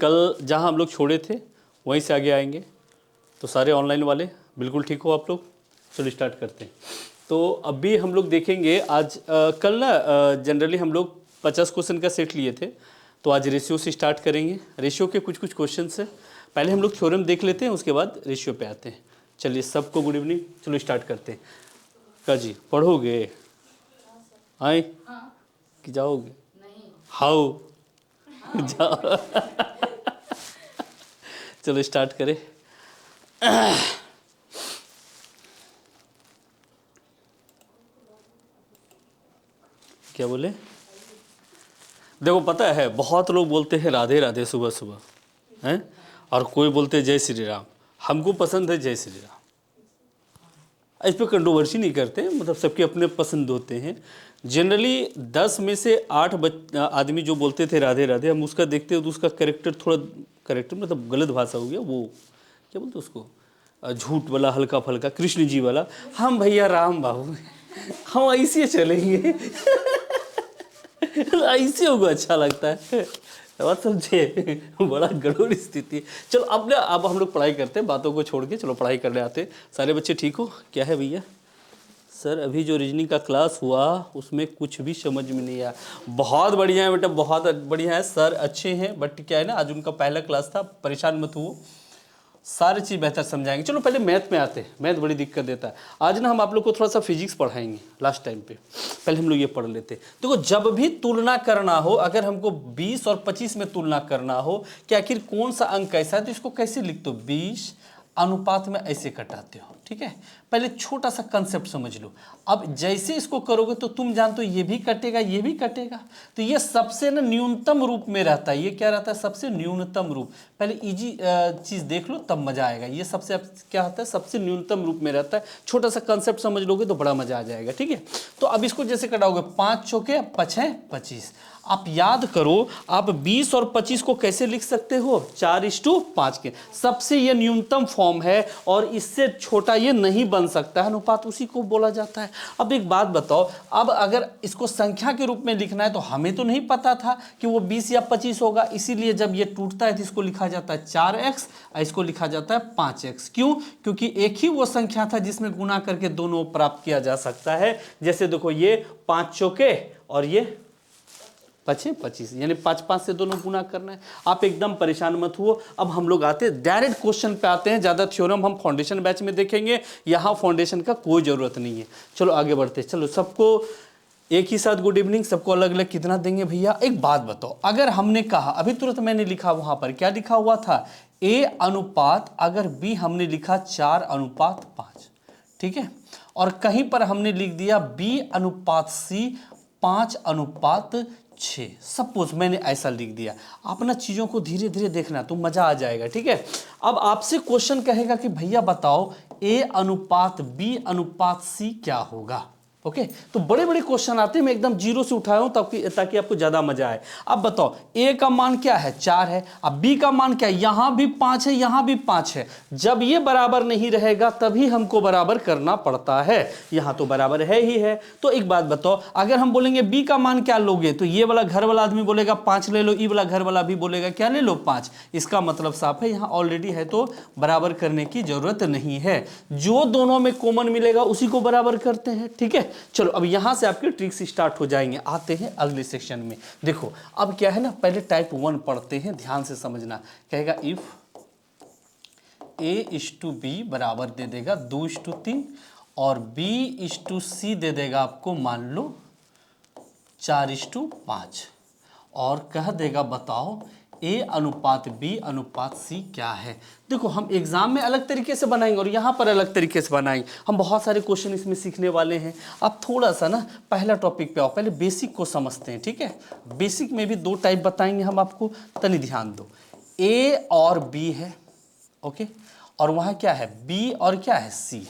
कल जहां हम लोग छोड़े थे वहीं से आगे आएंगे। तो सारे ऑनलाइन वाले बिल्कुल ठीक हो आप लोग? चलो स्टार्ट करते हैं। तो अभी हम लोग देखेंगे आज कल ना जनरली हम लोग 50 क्वेश्चन का सेट लिए थे, तो आज रेशियो से स्टार्ट करेंगे। रेशियो के कुछ कुछ क्वेश्चन है, पहले हम लोग थ्योरम देख लेते हैं, उसके बाद रेशियो पे आते हैं। चलिए सबको गुड इवनिंग, चलो स्टार्ट करते हैं। का जी पढ़ोगे? आए कि जाओगे? हाउ जाओ चलो स्टार्ट करें। क्या बोले? देखो पता है बहुत लोग बोलते हैं राधे राधे सुबह सुबह हैं, और कोई बोलते हैं जय श्री राम। हमको पसंद है जय श्री राम, इस पर कंट्रोवर्सी नहीं करते, मतलब सबके अपने पसंद होते हैं। जनरली 10 में से 8 आदमी जो बोलते थे राधे राधे, हम उसका देखते हो तो उसका करेक्टर थोड़ा, करेक्टर मतलब गलत भाषा हो गया, वो क्या बोलते उसको, झूठ वाला, हल्का फल्का, कृष्ण जी वाला। हम भैया राम बाबू हम ऐसे चलेंगे ऐसे होगा अच्छा लगता है, बात समझे? बड़ा गड़बड़ स्थिति। चलो अब हम लोग पढ़ाई करते हैं, बातों को छोड़ के चलो पढ़ाई करने आते हैं। सारे बच्चे ठीक हो? क्या है भैया? सर अभी जो रीजनिंग का क्लास हुआ उसमें कुछ भी समझ में नहीं आया। बहुत बढ़िया है बेटा, बहुत बढ़िया है, सर अच्छे हैं, बट क्या है ना आज उनका पहला क्लास था, परेशान मत हुओ, सारी चीज़ बेहतर समझाएंगे। चलो पहले मैथ में आते हैं, मैथ बड़ी दिक्कत देता है। आज ना हम आप लोग को थोड़ा सा फिजिक्स पढ़ाएंगे, लास्ट टाइम पे पहले हम लोग ये पढ़ लेते हैं। देखो जब भी तुलना करना हो, अगर हमको 20 और 25 में तुलना करना हो कि आखिर कौन सा अंक कैसा है, तो इसको कैसे लिखते हो? 20 अनुपात में ऐसे कटाते हो, ठीक है? पहले छोटा सा कंसेप्ट समझ लो। अब जैसे इसको करोगे तो तुम जानते हो ये भी कटेगा, ये भी कटेगा, तो ये सबसे ना न्यूनतम रूप में रहता है। ये क्या रहता है? सबसे न्यूनतम रूप। पहले इजी चीज देख लो तब मजा आएगा। ये सबसे क्या होता है? सबसे न्यूनतम रूप में रहता है। छोटा सा कंसेप्ट समझ लोगे तो बड़ा मजा आ जाएगा, ठीक है? तो अब इसको जैसे कटाओगे, 5 चौके 5 25। आप याद करो, आप 20 और 25 को कैसे लिख सकते हो? 4:5 के। सबसे ये न्यूनतम फॉर्म है और इससे छोटा ये नहीं बन सकता है, अनुपात उसी को बोला जाता है। अब एक बात बताओ, अब अगर इसको संख्या के रूप में लिखना है तो हमें तो नहीं पता था कि वो 20 या 25 होगा, इसीलिए जब ये टूटता है तो इसको लिखा जाता है 4x और इसको लिखा जाता है 5x। क्यों? क्योंकि एक ही वो संख्या था जिसमें गुना करके दोनों प्राप्त किया जा सकता है। जैसे देखो ये 5 चौके और ये 5 25, यानी 5 5 से दोनों गुना करना है। आप एकदम परेशान मत हुओ। अब हम लोग आते हैं डायरेक्ट क्वेश्चन पे आते हैं। ज़्यादा थ्योरम हम फाउंडेशन बैच में देखेंगे, यहाँ फाउंडेशन का कोई ज़रूरत नहीं है। चलो आगे बढ़ते हैं। चलो सबको एक ही साथ गुड इवनिंग। सबको अलग अलग कितना देंगे भैया? एक बात बताओ, अगर हमने कहा, अभी तुरंत मैंने लिखा, वहाँ पर क्या लिखा हुआ था? A अनुपात, अगर B हमने लिखा 4:5, ठीक है? और कहीं पर हमने लिख दिया B अनुपात C 5:6। सपोज मैंने ऐसा लिख दिया। आप ना चीज़ों को धीरे धीरे देखना तो मज़ा आ जाएगा, ठीक है? अब आपसे क्वेश्चन कहेगा कि भैया बताओ A अनुपात B अनुपात C क्या होगा? ओके, तो बड़े बड़े क्वेश्चन आते हैं, मैं एकदम जीरो से उठाया हूं ताकि आपको ज्यादा मजा आए। अब बताओ A का मान क्या है? 4 है। अब B का मान क्या है? यहां भी 5 है, यहां भी 5 है। जब ये बराबर नहीं रहेगा तभी हमको बराबर करना पड़ता है। यहां तो बराबर है ही है। तो एक बात बताओ, अगर हम बोलेंगे B का मान क्या लोगे, तो ये वाला घर वाला आदमी बोलेगा 5 ले लो, ई वाला घर वाला भी बोलेगा क्या ले लो? 5। इसका मतलब साफ है, यहां ऑलरेडी है तो बराबर करने की जरूरत नहीं है। जो दोनों में कॉमन मिलेगा उसी को बराबर करते हैं, ठीक है? चलो अब यहां से आपके ट्रिक्स स्टार्ट हो जाएंगे। आते हैं अगले सेक्शन में। देखो अब क्या है ना, पहले टाइप 1 पढ़ते हैं, ध्यान से समझना। कहेगा इफ A:B बराबर दे देगा 2:3 और B:C दे देगा आपको मान लो 4:5 और कह देगा बताओ A अनुपात B अनुपात C क्या है? देखो हम एग्जाम में अलग तरीके से बनाएंगे और यहाँ पर अलग तरीके से बनाएंगे। हम बहुत सारे क्वेश्चन इसमें सीखने वाले हैं। आप थोड़ा सा ना पहला टॉपिक पे आओ, पहले बेसिक को समझते हैं, ठीक है? बेसिक में भी 2 टाइप बताएंगे हम आपको, तनी ध्यान दो। A और B है, ओके, और वहाँ क्या है? B और क्या है? C।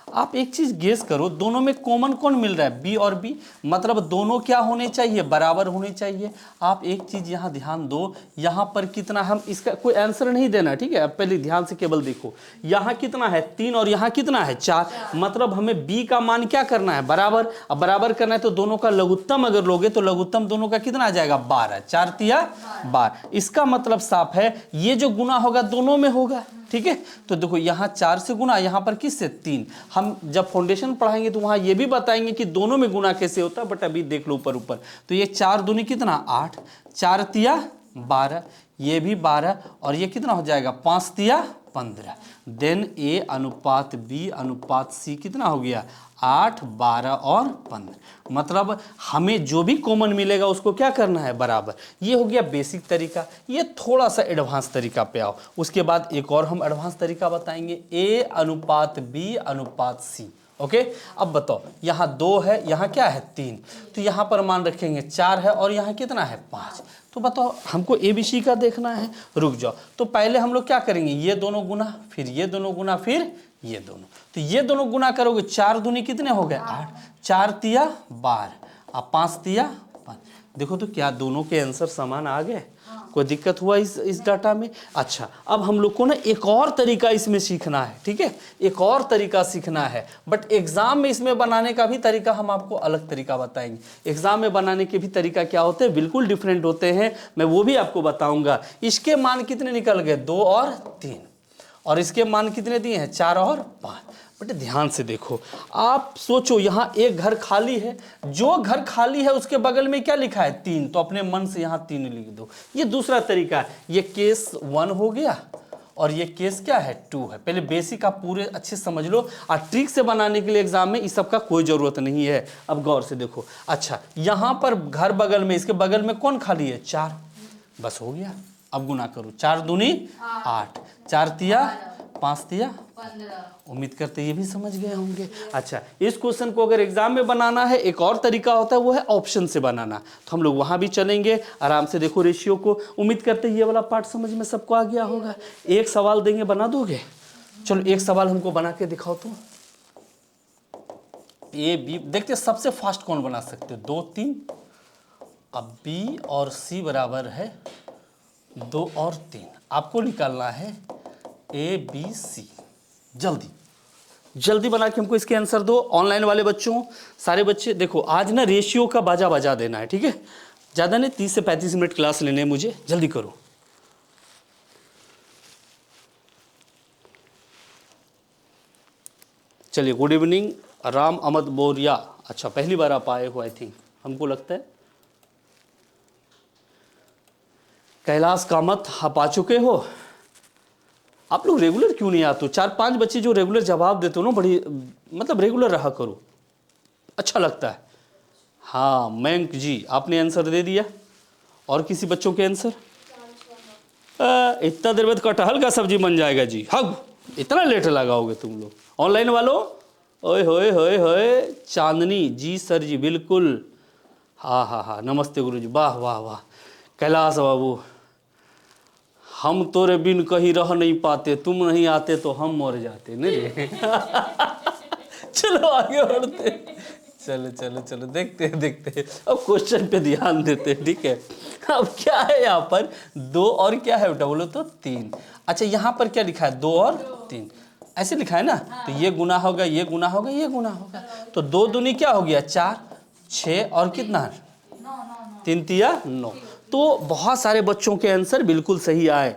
आप एक चीज गेस करो, दोनों में कॉमन कौन मिल रहा है? बी और बी, मतलब दोनों क्या होने चाहिए? बराबर होने चाहिए। आप एक चीज यहां ध्यान दो, यहां पर कितना, हम इसका कोई आंसर नहीं देना, ठीक है? अब पहले ध्यान से केवल देखो, यहां कितना है 3 और यहां कितना है 4, मतलब हमें बी का मान क्या करना है? बराबर। अब बराबर करना है तो दोनों का लघुत्तम अगर लोगे तो लघुत्तम दोनों का कितना आ जाएगा? 12, 4 तिया 12। इसका मतलब साफ है ये जो गुना होगा दोनों में होगा, ठीक है? तो देखो यहाँ 4 से गुना, यहाँ पर किससे? 3। हम जब फाउंडेशन पढ़ाएंगे तो वहाँ ये भी बताएंगे कि दोनों में गुना कैसे होता है, बट अभी देख लो ऊपर ऊपर। तो ये 4 दूनी कितना? 8, 4 तिया 12, ये भी 12, और ये कितना हो जाएगा? 5 तिया 15। देन ए अनुपात बी अनुपात सी कितना हो गया? 8, 12 और 15। मतलब हमें जो भी कॉमन मिलेगा उसको क्या करना है? बराबर। ये हो गया बेसिक तरीका। ये थोड़ा सा एडवांस तरीका पे आओ, उसके बाद एक और हम एडवांस तरीका बताएंगे, ए अनुपात बी अनुपात सी। ओके, अब बताओ, यहाँ 2 है, यहाँ क्या है? 3, तो यहाँ पर मान रखेंगे 4 है, और यहाँ कितना है? 5। तो बताओ हमको ABC का देखना है। रुक जाओ, तो पहले हम लोग क्या करेंगे? ये दोनों गुना, फिर ये दोनों गुना, फिर ये दोनों। तो ये दोनों गुना करोगे, 4 दूनी कितने हो गए? 8, 4 तिया 12, और 5 तिया 5। देखो तो क्या दोनों के आंसर समान आ गए? कोई दिक्कत हुआ इस डाटा में? अच्छा, अब हम लोग को ना एक और तरीका इसमें सीखना है, ठीक है? एक और तरीका सीखना है, बट एग्जाम में इसमें बनाने का भी तरीका हम आपको अलग तरीका बताएंगे। एग्जाम में बनाने के भी तरीका क्या होते हैं? बिल्कुल डिफरेंट होते हैं, मैं वो भी आपको बताऊंगा। इसके मान कितने निकल गए? 2 और 3, और इसके मान कितने दिए हैं? 4 और 5। बट ध्यान से देखो, आप सोचो यहाँ एक घर खाली है, जो घर खाली है उसके बगल में क्या लिखा है? 3, तो अपने मन से यहाँ 3 लिख दो। ये दूसरा तरीका है। ये केस 1 हो गया, और ये केस क्या है? 2 है। पहले बेसिक आप पूरे अच्छे से समझ लो, और ट्रिक से बनाने के लिए एग्जाम में इस सब का कोई जरूरत नहीं है। अब गौर से देखो, अच्छा यहाँ पर घर बगल में, इसके बगल में कौन खाली है? 4, बस हो गया। अब गुना करो, 4 दूनी 8, 4 तिया 5 तिया 15। उम्मीद करते ये भी समझ गए होंगे। अच्छा, इस क्वेश्चन को अगर एग्जाम में बनाना है, एक और तरीका होता है, वो है ऑप्शन से बनाना। तो हम लोग वहां भी चलेंगे, आराम से देखो रेशियो को। उम्मीद करते ये वाला पार्ट समझ में सबको आ गया होगा। एक सवाल देंगे, बना दोगे? चलो एक सवाल हमको बना के दिखाओ तो। ए बी, देखते सबसे फास्ट कौन बना सकते हो? 2 3। अब बी और सी बराबर है 2 और 3। आपको निकालना है ABC। जल्दी जल्दी बना के हमको इसके आंसर दो। ऑनलाइन वाले बच्चों, सारे बच्चे देखो, आज ना रेशियो का बाजा बजा देना है, ठीक है? ज़्यादा नहीं, 30 से 35 मिनट क्लास लेने हैं मुझे, जल्दी करो। चलिए, गुड इवनिंग राम अहमद बोरिया। अच्छा, पहली बार आप आए हो आई थिंक, हमको लगता है। कैलाश कामत, आप आ चुके हो? आप लोग रेगुलर क्यों नहीं आते हो? 4-5 बच्चे जो रेगुलर जवाब देते हो ना, बड़ी मतलब रेगुलर रहा करो, अच्छा लगता है। हाँ मयंक जी, आपने आंसर दे दिया। और किसी बच्चों के आंसर? इतना देर में कटहल का सब्जी बन जाएगा जी। हाँ, इतना लेट लगाओगे तुम लोग? ऑनलाइन वालों, ओए होए होए होए, चांदनी जी, सर जी बिल्कुल। हाँ हाँ हाँ, नमस्ते गुरु जी, वाह वाह वाह। कैलाश बाबू, हम तोरे बिन कहीं रह नहीं पाते, तुम नहीं आते तो हम मर जाते। नहीं चलो आगे बढ़ते, चलो चलो चलो, देखते हैं देखते हैं। अब क्वेश्चन पे ध्यान देते हैं, ठीक है? अब क्या है यहाँ पर? 2 और क्या है बेटा? बोलो तो 3। अच्छा, यहाँ पर क्या लिखा है? 2 और 3, ऐसे लिखा है ना? तो ये गुना होगा, ये गुना होगा, ये गुना होगा। तो 2 दूनी क्या हो गया? 4, 6 और कितना? 3 तिया 9। तो बहुत सारे बच्चों के आंसर बिल्कुल सही आए,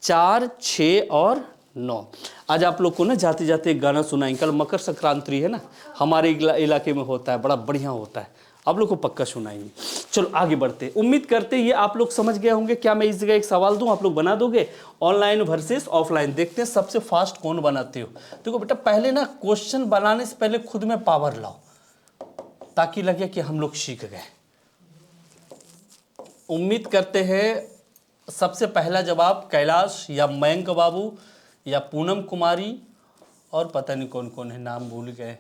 4, 6 और 9। आज आप लोग को ना जाते जाते एक गाना सुनाएंगे। कल मकर संक्रांति है ना, हमारे इलाके में होता है, बड़ा बढ़िया होता है, आप लोग को पक्का सुनाएंगे। चलो आगे बढ़ते। उम्मीद करते ये आप लोग समझ गए होंगे। क्या मैं इस जगह एक सवाल दूं, आप लोग बना दोगे? ऑनलाइन वर्सेस ऑफलाइन, देखते हैं सबसे फास्ट कौन बनाते हो। देखो बेटा, पहले ना क्वेश्चन बनाने से पहले खुद में पावर लाओ, ताकि लगे कि हम लोग सीख गए। उम्मीद करते हैं सबसे पहला जवाब कैलाश या मयंक बाबू या पूनम कुमारी, और पता नहीं कौन कौन है, नाम भूल गए।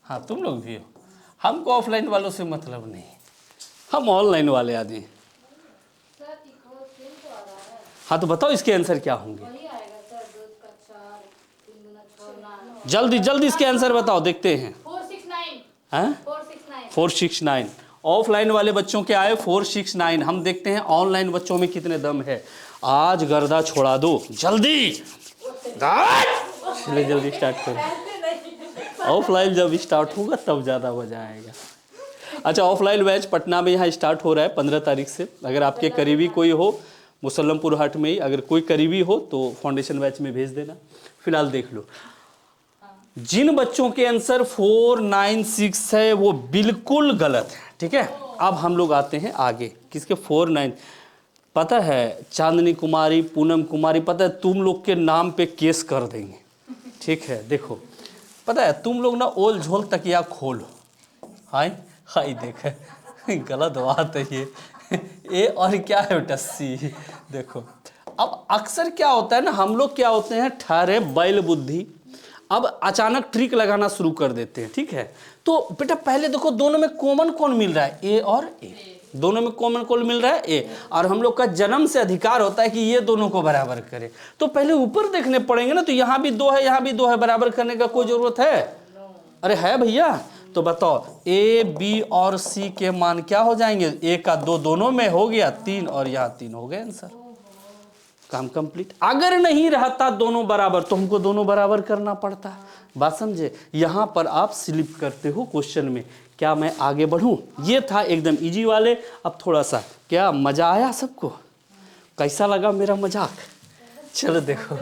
हाँ तुम लोग भी हो। हमको ऑफलाइन वालों से मतलब नहीं, हम ऑनलाइन वाले आदमी हैं। हाँ तो बताओ इसके आंसर क्या होंगे, जल्दी जल्दी इसके आंसर बताओ, देखते हैं। 469। ऑफलाइन वाले बच्चों के आए 469। हम देखते हैं ऑनलाइन बच्चों में कितने दम है। आज गर्दा छोड़ा दो जल्दी, चलिए जल्दी स्टार्ट करो। ऑफलाइन जब स्टार्ट होगा तब ज़्यादा मजा आएगा। अच्छा, ऑफलाइन बैच पटना में यहाँ स्टार्ट हो रहा है 15 तारीख से। अगर आपके करीबी कोई हो, मुसल्लमपुर हाट में ही अगर कोई करीबी हो तो फाउंडेशन बैच में भेज देना। फिलहाल देख लो, जिन बच्चों के आंसर 496 है वो बिल्कुल गलत है। ठीक है, अब हम लोग आते हैं आगे। किसके 49? पता है चांदनी कुमारी, पूनम कुमारी, पता है तुम लोग के नाम पे केस कर देंगे। ठीक है, देखो पता है तुम लोग ना ओल झोल तकिया खोलो। हाय हाय, देख गलत बात है ये और क्या है बेटा, सी। देखो अब अक्सर क्या होता है ना, हम लोग क्या होते हैं ठहरे बैल बुद्धि, अब अचानक ट्रिक लगाना शुरू कर देते हैं। ठीक है, तो बेटा पहले देखो दोनों में कॉमन कौन मिल रहा है, ए और ए। दोनों में कॉमन कौन मिल रहा है, ए। और हम लोग का जन्म से अधिकार होता है कि ये दोनों को बराबर करें। तो पहले ऊपर देखने पड़ेंगे ना, तो यहाँ भी 2 है, यहाँ भी 2 है, बराबर करने का कोई जरूरत है? अरे है भैया। तो बताओ ए, बी और सी के मान क्या हो जाएंगे, ए का 2 दोनों में हो गया 3 और यहाँ 3 हो गए आंसर, काम कंप्लीट। अगर नहीं रहता दोनों बराबर तो हमको दोनों बराबर करना पड़ता। बात समझे? यहां पर आप स्लिप करते हो क्वेश्चन में। क्या मैं आगे बढ़ूं? ये था एकदम इजी वाले। अब थोड़ा सा क्या मजा आया सबको? कैसा लगा मेरा मजाक? चलो देखो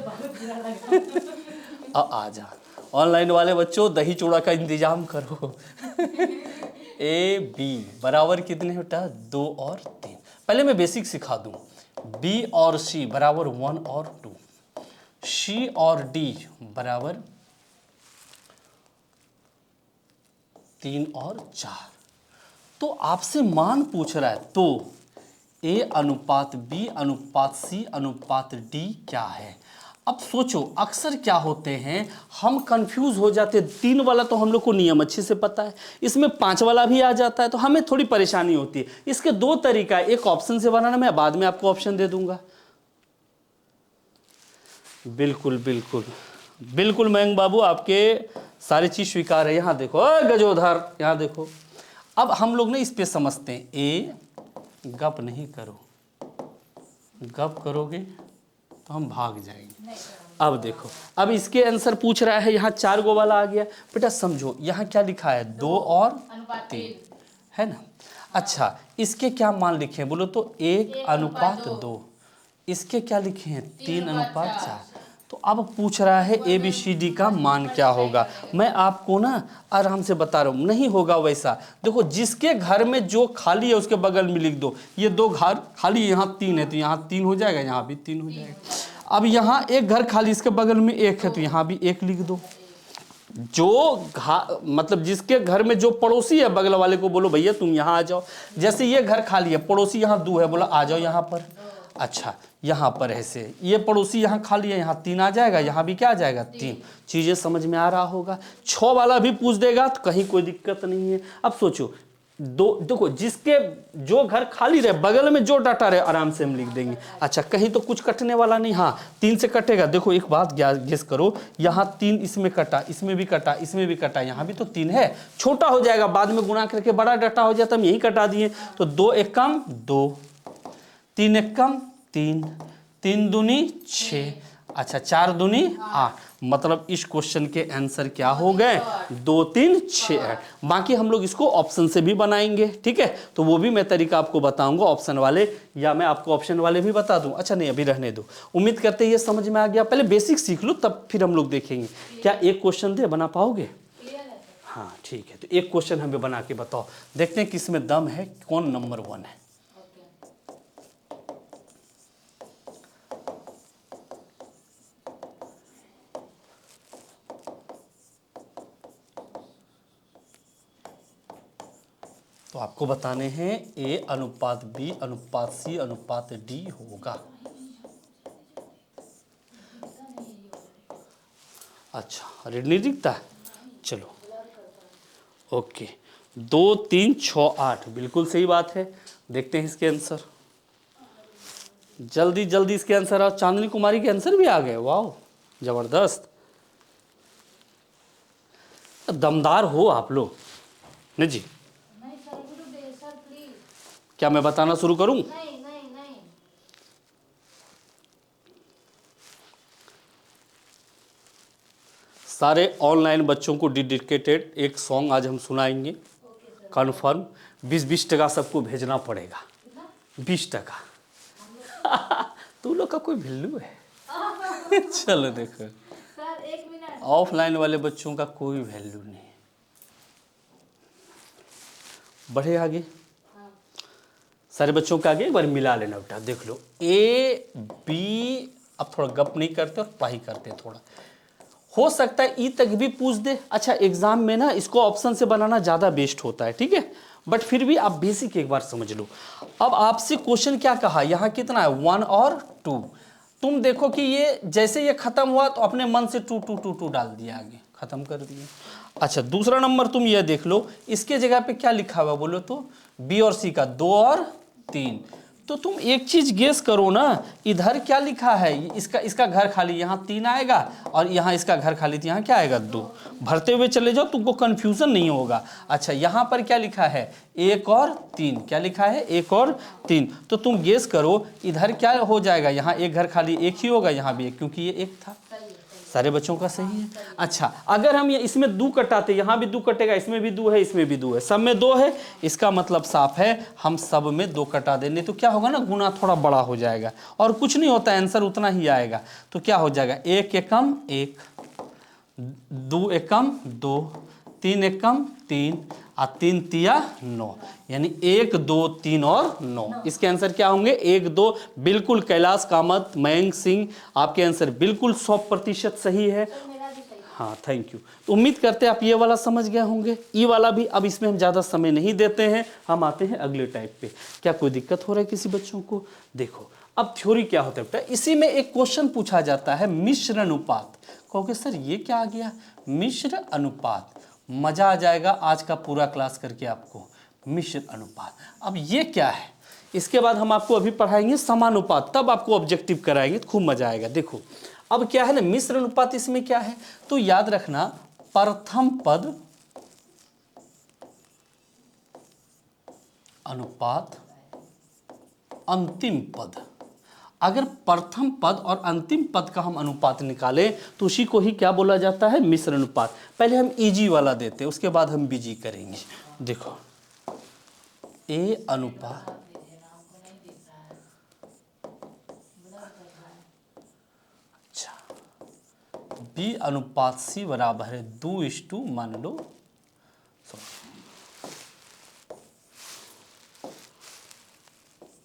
अब आ जा ऑनलाइन वाले बच्चों, दही चूड़ा का इंतजाम करो। ए बी बराबर कितने बेटा, 2 और 3। पहले मैं बेसिक सिखा दूं। बी और सी बराबर 1 और 2, सी और डी बराबर 3 और 4। तो आपसे मान पूछ रहा है, तो ए अनुपात बी अनुपात सी अनुपात डी क्या है? अब सोचो अक्सर क्या होते हैं, हम कंफ्यूज हो जाते हैं। 3 वाला तो हम लोग को नियम अच्छे से पता है, इसमें 5 वाला भी आ जाता है, तो हमें थोड़ी परेशानी होती है। इसके 2 तरीका है, एक ऑप्शन से बनाना, मैं बाद में आपको ऑप्शन दे दूंगा। बिल्कुल बिल्कुल बिल्कुल मयंक बाबू, आपके सारी चीज स्वीकार है। यहाँ देखो गजोधर, यहाँ देखो। अब हम लोग ना इस पे समझते हैं। ए गप नहीं करो, गप करोगे तो हम भाग जाएंगे। अब देखो, अब इसके आंसर पूछ रहा है, यहाँ 4 गो वाला आ गया। बेटा समझो यहाँ क्या लिखा है, 2 और 3 है ना। अच्छा इसके क्या मान लिखे हैं बोलो तो, 1 अनुपात 2। इसके क्या लिखे हैं, 3 अनुपात 4। तो अब पूछ रहा है ए बी सी डी का मान क्या होगा। मैं आपको ना आराम से बता रहा हूँ, नहीं होगा वैसा। देखो जिसके घर में जो खाली है उसके बगल में लिख दो, ये 2 घर खाली, यहाँ 3 है तो यहाँ 3 हो जाएगा, यहाँ भी 3 हो जाएगा। अब यहाँ 1 घर खाली, इसके बगल में 1 है तो यहाँ भी 1 लिख दो। जो मतलब जिसके घर में जो पड़ोसी है बगल वाले को बोलो भैया तुम यहाँ आ जाओ। जैसे ये घर खाली है, पड़ोसी यहाँ 2 है, बोला आ जाओ यहाँ पर। अच्छा यहाँ पर ऐसे, ये पड़ोसी यहाँ खाली है, यहाँ 3 आ जाएगा, यहाँ भी क्या आ जाएगा 3। चीजें समझ में आ रहा होगा। 6 वाला भी पूछ देगा तो कहीं कोई दिक्कत नहीं है। अब सोचो देखो जिसके जो घर खाली रहे बगल में जो डाटा रहे आराम से हम लिख देंगे। अच्छा कहीं तो कुछ कटने वाला नहीं, हाँ 3 से कटेगा। देखो एक बात गेस करो, यहाँ 3 इसमें कटा, इसमें भी कटा, इसमें भी कटा, यहाँ भी तो 3 है। छोटा हो जाएगा, बाद में गुणा करके बड़ा डाटा हो जाता, हम यही कटा दिए। तो 2 एक कम 2, 3 एक कम 3, 3 दूनी 6, अच्छा 4 दूनी 8। मतलब इस क्वेश्चन के आंसर क्या हो गए, 2 3 6 8। बाकी हम लोग इसको ऑप्शन से भी बनाएंगे। ठीक है, तो वो भी मैं तरीका आपको बताऊंगा ऑप्शन वाले, या मैं आपको ऑप्शन वाले भी बता दूं। अच्छा नहीं अभी रहने दो, उम्मीद करते हैं ये समझ में आ गया। पहले बेसिक सीख लो तब फिर हम लोग देखेंगे। क्या एक क्वेश्चन दे, बना पाओगे? हाँ ठीक है, तो एक क्वेश्चन हमें बना के बताओ, देखते हैं किसमें दम है, कौन नंबर 1 है। तो आपको बताने हैं ए अनुपात बी अनुपात सी अनुपात डी होगा। अच्छा रेड नहीं दिखता, चलो ओके। 2 3 6 8, बिल्कुल सही बात है। देखते हैं इसके आंसर, जल्दी जल्दी इसके आंसर। और चांदनी कुमारी के आंसर भी आ गए, वाह जबरदस्त, दमदार हो आप लोग। नहीं जी, नहीं सर, गुरुदेव सर प्लीज। क्या मैं बताना शुरू करूं? नहीं नहीं नहीं। सारे ऑनलाइन बच्चों को डेडिकेटेड एक सॉन्ग आज हम सुनाएंगे, ओके सर। कन्फर्म। 20-20 टका सबको भेजना पड़ेगा, कितना? 20 टका। तू लोग का कोई वैल्यू है? चलो देखो, सर 1 मिनट। ऑफलाइन वाले बच्चों का कोई वैल्यू नहीं है। बढ़े आगे, हाँ। सारे बच्चों के आगे एक बार मिला लेना बेटा, देख लो ए बी। अब थोड़ा गप नहीं करते और पढ़ाई करते, थोड़ा हो सकता है ई तक भी पूछ दे। अच्छा, एग्जाम में ना इसको ऑप्शन से बनाना ज़्यादा बेस्ट होता है, ठीक है, बट फिर भी आप बेसिक एक बार समझ लो। अब आपसे क्वेश्चन क्या कहा, यहाँ कितना है 1 और 2। तुम देखो कि ये जैसे ये खत्म हुआ तो अपने मन से 2 2 2 2 डाल दिया, आगे खत्म कर दिया। अच्छा, दूसरा नंबर तुम ये देख लो, इसके जगह पे क्या लिखा हुआ बोलो तो, बी और सी का 2 और 3। तो तुम एक चीज गेस करो ना, इधर क्या लिखा है, इसका घर खाली, यहाँ 3 आएगा और यहाँ इसका घर खाली, तो यहाँ क्या आएगा 2। भरते हुए चले जाओ, तुमको कंफ्यूजन नहीं होगा। अच्छा, यहाँ पर क्या लिखा है 1 और 3, क्या लिखा है 1 और 3। तो तुम गेस करो इधर क्या हो जाएगा, यहाँ एक घर खाली 1 ही होगा, यहाँ भी 1, क्योंकि ये 1 था। सारे बच्चों का सही है। अच्छा, अगर हम ये इसमें 2 कटाते, यहाँ भी 2 कटेगा, इसमें भी 2 है, इसमें भी 2 है, सब में 2 है, इसका मतलब साफ है हम सब में 2 कटा देंगे तो क्या होगा ना, गुना थोड़ा बड़ा हो जाएगा और कुछ नहीं होता, आंसर उतना ही आएगा। तो क्या हो जाएगा, 1 एकम 1, 2 एकम 2, 3 एकम 3 और 3 तिया 9, यानी 1 2 3 और 9। इसके आंसर क्या होंगे 1 2। बिल्कुल कैलाश कामत, मयंक सिंह, आपके आंसर बिल्कुल 100% सही है। मेरा भी सही। हाँ, थैंक यू। तो उम्मीद करते हैं आप ये वाला समझ गए होंगे, ई वाला भी। अब इसमें हम ज़्यादा समय नहीं देते हैं, हम आते हैं अगले टाइप पे। क्या कोई दिक्कत हो रहा है किसी बच्चों को? देखो अब थ्योरी क्या होता है बेटा, इसी में एक क्वेश्चन पूछा जाता है मिश्र अनुपात। कहोगे सर ये क्या आ गया, मिश्र अनुपात। मजा आ जाएगा आज का पूरा क्लास करके आपको, मिश्र अनुपात। अब ये क्या है, इसके बाद हम आपको अभी पढ़ाएंगे समानुपात, तब आपको ऑब्जेक्टिव कराएंगे तो खूब मजा आएगा। देखो अब क्या है ना, मिश्र अनुपात इसमें क्या है, तो याद रखना प्रथम पद अनुपात अंतिम पद। अगर प्रथम पद और अंतिम पद का हम अनुपात निकालें तो उसी को ही क्या बोला जाता है, मिश्र अनुपात। पहले हम इजी वाला देते हैं, उसके बाद हम बीजी करेंगे। देखो ए अनुपात, अच्छा बी अनुपात सी बराबर है 2:, मान लो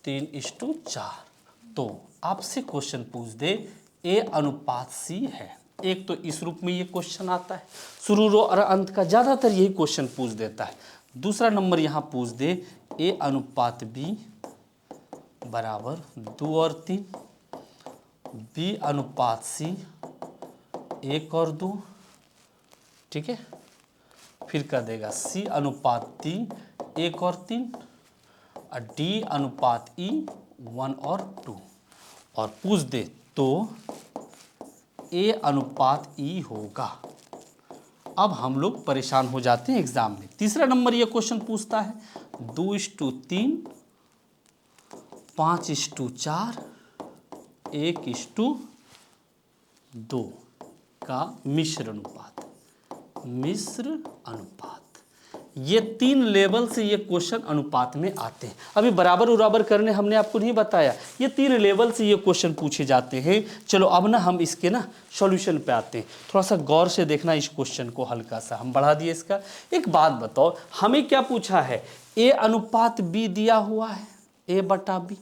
3:4। तो आपसे क्वेश्चन पूछ दे ए अनुपात सी है, एक तो इस रूप में ये क्वेश्चन आता है, शुरू और अंत का ज़्यादातर यही क्वेश्चन पूछ देता है। दूसरा नंबर यहाँ पूछ दे ए अनुपात बी बराबर 2 और 3, बी अनुपात सी 1 और 2, ठीक है। फिर कर देगा सी अनुपात 3 1 और 3, और डी अनुपात ई 1 और 2, और पूछ दे तो ए अनुपात ई होगा। अब हम लोग परेशान हो जाते हैं एग्जाम में। तीसरा नंबर ये क्वेश्चन पूछता है 2:3, 5:4, 1:2 का मिश्र अनुपात। मिश्र अनुपात, ये 3 लेवल से ये क्वेश्चन अनुपात में आते हैं। अभी बराबर उराबर करने हमने आपको नहीं बताया, ये 3 लेवल से ये क्वेश्चन पूछे जाते हैं। चलो अब ना हम इसके ना सॉल्यूशन पे आते हैं, थोड़ा सा गौर से देखना इस क्वेश्चन को, हल्का सा हम बढ़ा दिए इसका। एक बात बताओ, हमें क्या पूछा है, ए अनुपात बी दिया हुआ है, ए बटा बी।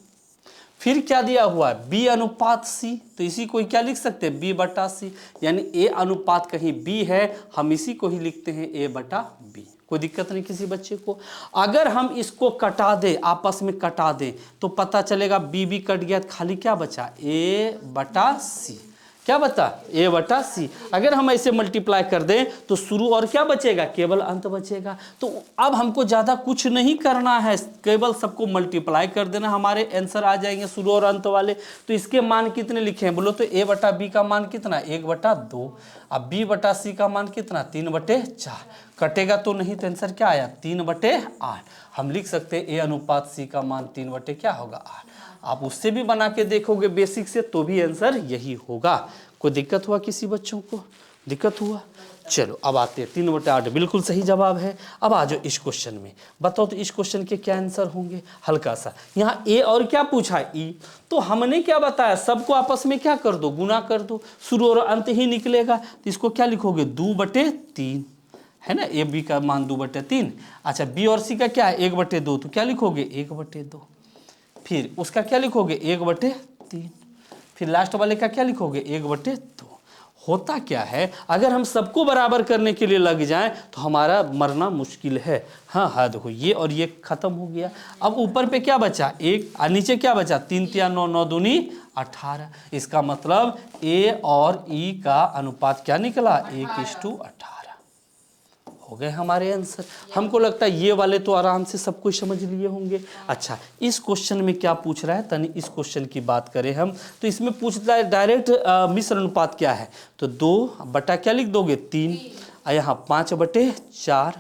फिर क्या दिया हुआ है, बी अनुपात सी, तो इसी को ही क्या लिख सकते हैं, बी बटा सी। यानी ए अनुपात कहीं बी है, हम इसी को ही लिखते हैं ए बटा बी। कोई दिक्कत नहीं किसी बच्चे को। अगर हम इसको कटा दें, आपस में कटा दें, तो पता चलेगा बी बी कट गया, खाली क्या बचा, ए बटा सी। क्या बता a बटा c। अगर हम ऐसे मल्टीप्लाई कर दें तो शुरू और क्या बचेगा, केवल अंत बचेगा। तो अब हमको ज़्यादा कुछ नहीं करना है, केवल सबको मल्टीप्लाई कर देना, हमारे आंसर आ जाएंगे शुरू और अंत वाले। तो इसके मान कितने लिखे हैं बोलो तो a बटा b का मान कितना 1/2, अब b बटा c का मान कितना 3/4। कटेगा तो नहीं, तो आंसर क्या आया 3/8। हम लिख सकते हैं a अनुपात c का मान 3 क्या होगा 8। आप उससे भी बना के देखोगे बेसिक से तो भी आंसर यही होगा। कोई दिक्कत हुआ किसी बच्चों को, दिक्कत हुआ? चलो अब आते हैं 3/8 बिल्कुल सही जवाब है। अब आ जाओ इस क्वेश्चन में, बताओ तो इस क्वेश्चन के क्या आंसर होंगे। हल्का सा यहाँ ए और क्या पूछा ई, तो हमने क्या बताया सबको आपस में क्या कर दो, गुना कर दो, शुरू और अंत ही निकलेगा। तो इसको क्या लिखोगे 2/3 है ना, ए बी का मान 2/3। अच्छा बी और सी का क्या है 1/2, तो क्या लिखोगे 1/2। फिर उसका क्या लिखोगे 1/3। फिर लास्ट वाले का क्या लिखोगे 1/2। होता क्या है अगर हम सबको बराबर करने के लिए लग जाएं तो हमारा मरना मुश्किल है। हाँ हाँ देखो ये और ये खत्म हो गया। अब ऊपर पे क्या बचा 1 और नीचे क्या बचा 3 × 9 9 दूनी 18। इसका मतलब ए और ई का अनुपात क्या निकला 1:18 हो गए हमारे आंसर। हमको लगता है ये वाले तो आराम से सब कुछ समझ लिए होंगे। अच्छा इस क्वेश्चन में क्या पूछ रहा है, तनी इस क्वेश्चन की बात करें हम तो इसमें पूछता है डायरेक्ट मिश्र अनुपात क्या है, तो 2 बटा क्या लिख दोगे 3, यहाँ 5/4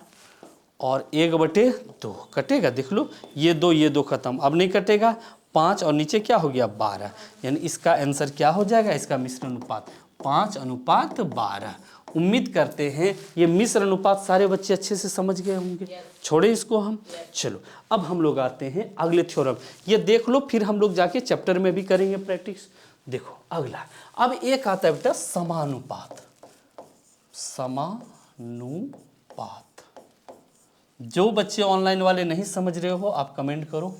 और 1/2 कटेगा। देख लो ये 2 खत्म, अब नहीं कटेगा 5 और नीचे क्या हो गया 12, यानी इसका आंसर क्या हो जाएगा, इसका मिश्र अनुपात 5:12। उम्मीद करते हैं ये मिश्र अनुपात सारे बच्चे अच्छे से समझ गए होंगे। छोड़े इसको हम। चलो अब हम लोग आते हैं अगले थ्योरम, ये देख लो फिर हम लोग जाके चैप्टर में भी करेंगे प्रैक्टिस। देखो अगला अब एक आता है बेटा समानुपात। समानुपात जो बच्चे ऑनलाइन वाले नहीं समझ रहे हो आप कमेंट करो,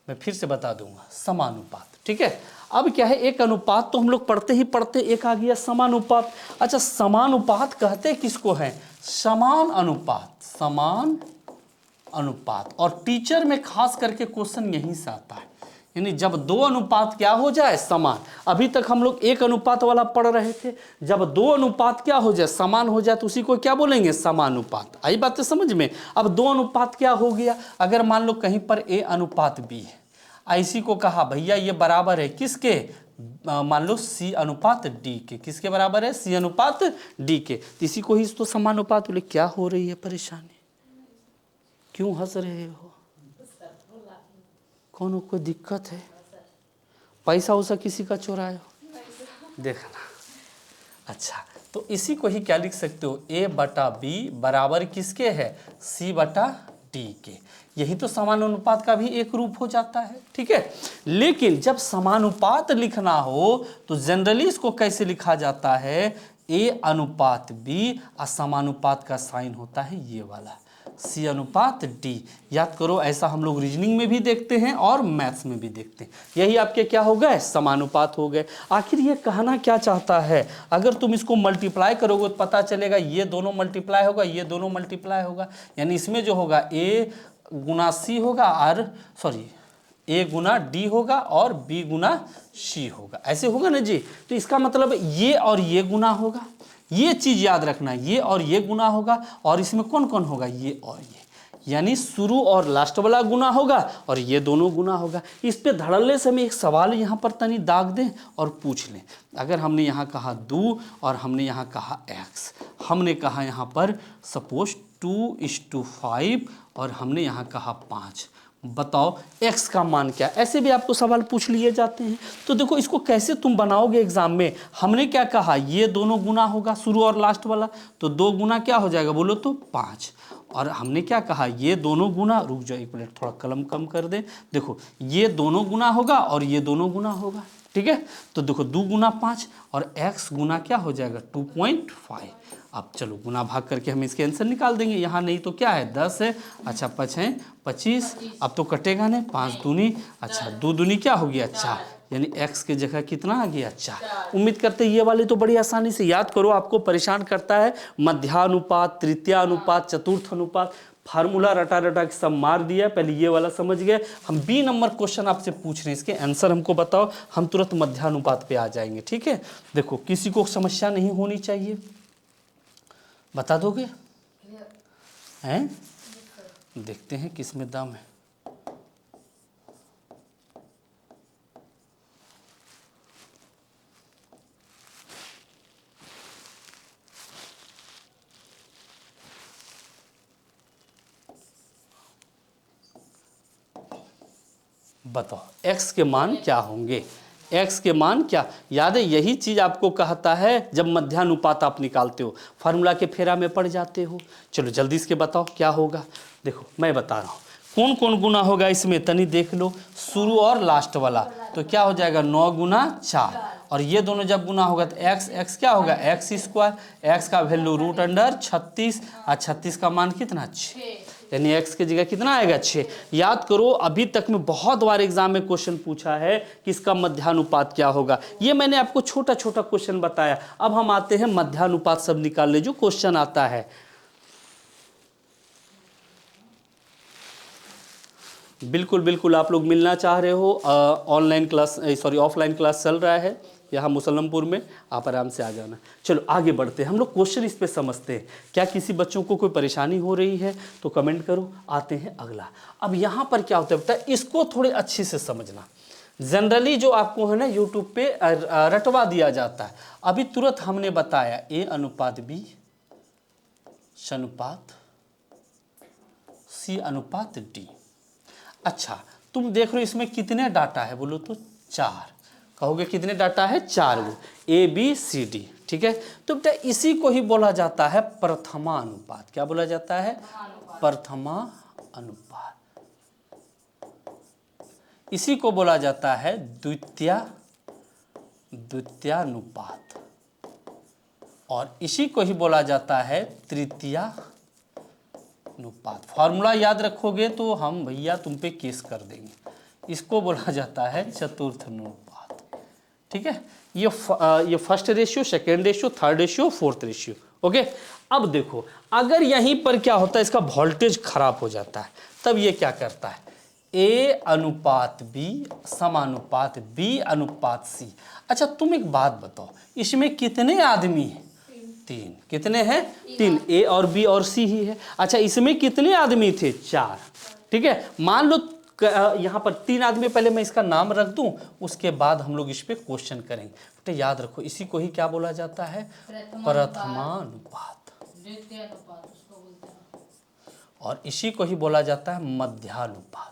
मैं फिर से बता दूंगा। समानुपात ठीक है। अब क्या है एक अनुपात तो हम लोग पढ़ते ही पढ़ते, एक आ गया समानुपात। अच्छा समानुपात कहते किसको है, समान अनुपात, समान अनुपात। और टीचर में खास करके क्वेश्चन यहीं से आता है, यानी जब 2 अनुपात क्या हो जाए समान। अभी तक हम लोग 1 अनुपात वाला पढ़ रहे थे, जब 2 अनुपात क्या हो जाए समान हो जाए तो उसी को क्या बोलेंगे समानुपात। आई बातें समझ में। अब 2 अनुपात क्या हो गया, अगर मान लो कहीं पर a अनुपात b है, ऐसी को कहा भैया ये बराबर है किसके, मान लो c अनुपात d के। किसके बराबर है, c अनुपात d के। तो इसी को ही तो समानुपात बोले। क्या हो रही है परेशानी, क्यों हंस रहे हो, कौन कोई दिक्कत है, पैसा उसा किसी का चुराए हो देखना। अच्छा तो इसी को ही क्या लिख सकते हो a/b बराबर किसके है c/d के। यही तो समानुपात का भी एक रूप हो जाता है। ठीक है, लेकिन जब समानुपात लिखना हो तो जनरली इसको कैसे लिखा जाता है a अनुपात b, असमानुपात का साइन होता है ये वाला c अनुपात d। याद करो ऐसा हम लोग रीजनिंग में भी देखते हैं और मैथ्स में भी देखते हैं। यही आपके क्या हो गए समानुपात हो गए। आखिर ये कहना क्या चाहता है, अगर तुम इसको मल्टीप्लाई करोगे तो पता चलेगा ये दोनों मल्टीप्लाई होगा, ये दोनों मल्टीप्लाई होगा, यानी इसमें जो होगा a गुना c होगा और सॉरी a गुना d होगा और b गुना c होगा, ऐसे होगा ना जी। तो इसका मतलब ये और ये गुना होगा, ये चीज याद रखना, ये और ये गुना होगा और इसमें कौन कौन होगा ये और ये, यानी शुरू और लास्ट वाला गुना होगा और ये दोनों गुना होगा। इस पे धड़ल्ले से मैं एक सवाल यहाँ पर तनी दाग दें और पूछ लें। अगर हमने यहाँ कहा 2 और हमने यहाँ कहा x, हमने कहा यहाँ पर सपोज 2:5 और हमने यहाँ कहा 5, बताओ x का मान क्या। ऐसे भी आपको सवाल पूछ लिए जाते हैं। तो देखो इसको कैसे तुम बनाओगे एग्जाम में। हमने क्या कहा ये दोनों गुना होगा शुरू और लास्ट वाला, तो 2 गुना क्या हो जाएगा बोलो तो 5। और हमने क्या कहा ये दोनों गुना, रुक जाओ एक मिनट थोड़ा कलम कम कर दे, देखो ये दोनों गुना होगा और ये दोनों गुना होगा। ठीक है, तो देखो 2 गुना 5 और x गुना क्या हो जाएगा 2.5। अब चलो गुना भाग करके हम इसके आंसर निकाल देंगे। यहाँ नहीं तो क्या है 10 है, अच्छा 5 है 25, अब तो कटेगा नहीं, 5 दूनी, अच्छा 2 दूनी क्या हो गया 4, यानी x के जगह कितना आ गया 4। उम्मीद करते हैं ये वाले तो बड़ी आसानी से याद करो। आपको परेशान करता है मध्यानुपात, तृतीयानुपात, चतुर्थ अनुपात, फार्मूला रटा रटा के सब मार दिया, पहले ये वाला समझ गए। हम बी नंबर क्वेश्चन आपसे पूछ रहे हैं, इसके आंसर हमको बताओ, हम तुरंत मध्यानुपात पे आ जाएंगे, ठीक है। देखो किसी को समस्या नहीं होनी चाहिए, बता दोगे हैं? देखते हैं किस में दम है। बताओ x के मान क्या होंगे, x के मान क्या, याद है यही चीज आपको कहता है जब मध्यानुपात आप निकालते हो, फार्मूला के फेरा में पड़ जाते हो। चलो जल्दी इसके बताओ क्या होगा। देखो मैं बता रहा हूँ कौन कौन गुना होगा इसमें, तनी देख लो, शुरू और लास्ट वाला, तो क्या हो जाएगा 9 गुना 4, और ये दोनों जब गुना होगा तो x क्या होगा x स्क्वायर, x का वैल्यू रूट अंडर 36, और 36 का मान कितना 6, यानी x की जगह कितना आएगा 6। याद करो अभी तक में बहुत बार एग्जाम में क्वेश्चन पूछा है कि इसका मध्यानुपात क्या होगा, ये मैंने आपको छोटा छोटा क्वेश्चन बताया। अब हम आते हैं मध्यानुपात सब निकालने जो क्वेश्चन आता है। बिल्कुल बिल्कुल आप लोग मिलना चाह रहे हो, online class sorry offline class चल रहा है यहाँ मुसल्लमपुर में, आप आराम से आ जाना। चलो आगे बढ़ते हैं, हम लोग क्वेश्चन इस पे समझते हैं। क्या किसी बच्चों को कोई परेशानी हो रही है तो कमेंट करो। आते हैं अगला। अब यहाँ पर क्या होता है पता है, इसको थोड़े अच्छे से समझना। जनरली जो आपको है ना यूट्यूब पे रटवा दिया जाता है, अभी तुरंत हमने बताया A अनुपात B अनुपात C अनुपात D। अच्छा तुम देख रहे हो इसमें कितने डाटा है, बोलो तो 4, कहोगे कितने डाटा है 4 गो A B C D, ठीक है। तो बेटा इसी को ही बोला जाता है प्रथमानुपात। क्या बोला जाता है? प्रथमानुपात। इसी को बोला जाता है द्वितीयानुपात, और इसी को ही बोला जाता है तृतीयानुपात। फॉर्मूला याद रखोगे तो हम भैया तुम पे केस कर देंगे। इसको बोला जाता है चतुर्थ अनुपात, ठीक है। ये first ratio, second ratio, third ratio, fourth ratio, okay. अब देखो अगर यहीं पर क्या होता है, इसका वोल्टेज खराब हो जाता है, तब ये क्या करता है, A अनुपात B समानुपात B अनुपात C। अच्छा तुम एक बात बताओ, इसमें कितने आदमी हैं? 3। कितने हैं? 3। A और B और C ही है। अच्छा इसमें कितने आदमी थे? 4, ठीक है। मान लो यहाँ पर 3 आदमी, पहले मैं इसका नाम रख दूं, उसके बाद हम लोग इस पे क्वेश्चन करेंगे। तो याद रखो इसी को ही क्या बोला जाता है? प्रथमानुपात, और इसी को ही बोला जाता है मध्यानुपात,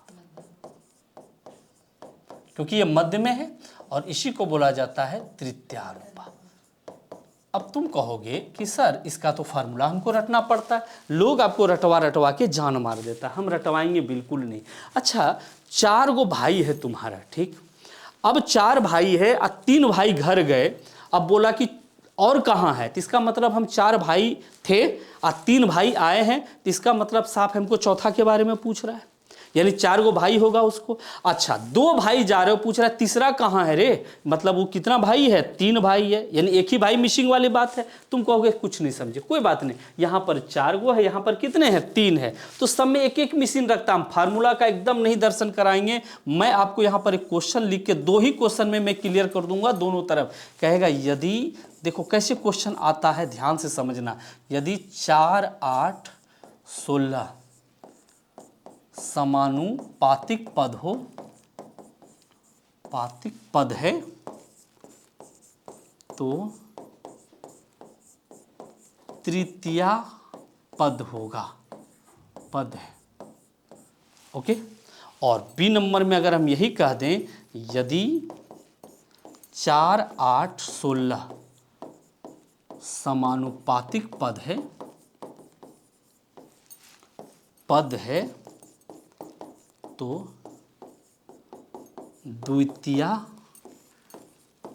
क्योंकि ये मध्य में है, और इसी को बोला जाता है तृतीयानुपात। अब तुम कहोगे कि सर इसका तो फार्मूला हमको रटना पड़ता है, लोग आपको रटवा रटवा के जान मार देता है। हम रटवाएंगे बिल्कुल नहीं। अच्छा 4 गो भाई है तुम्हारा, ठीक। अब 4 भाई है और 3 भाई घर गए, अब बोला कि और कहाँ है, तो इसका मतलब हम 4 भाई थे और 3 भाई आए हैं, तो इसका मतलब साफ हमको चौथा के बारे में पूछ रहा है, यानी 4 गो भाई होगा उसको। अच्छा 2 भाई जा रहे हो, पूछ रहा है तीसरा कहाँ है रे, मतलब वो कितना भाई है? 3 भाई है, यानी एक ही भाई मिसिंग वाली बात है। तुम कहोगे कुछ नहीं समझे, कोई बात नहीं, यहाँ पर 4 गो है, यहाँ पर कितने हैं? 3 है, तो सब में एक एक मिसिंग रखता। हम फार्मूला का एकदम नहीं दर्शन कराएंगे, मैं आपको यहाँ पर एक क्वेश्चन लिख के 2 ही क्वेश्चन में मैं क्लियर कर दूंगा दोनों तरफ। कहेगा यदि, देखो कैसे क्वेश्चन आता है, ध्यान से समझना। यदि 4 8 16 समानुपातिक पद हो, पातिक पद है, तो तृतीया पद होगा, पद है, ओके। और बी नंबर में अगर हम यही कह दें, यदि 4 8 16 समानुपातिक पद है, तो द्वितीया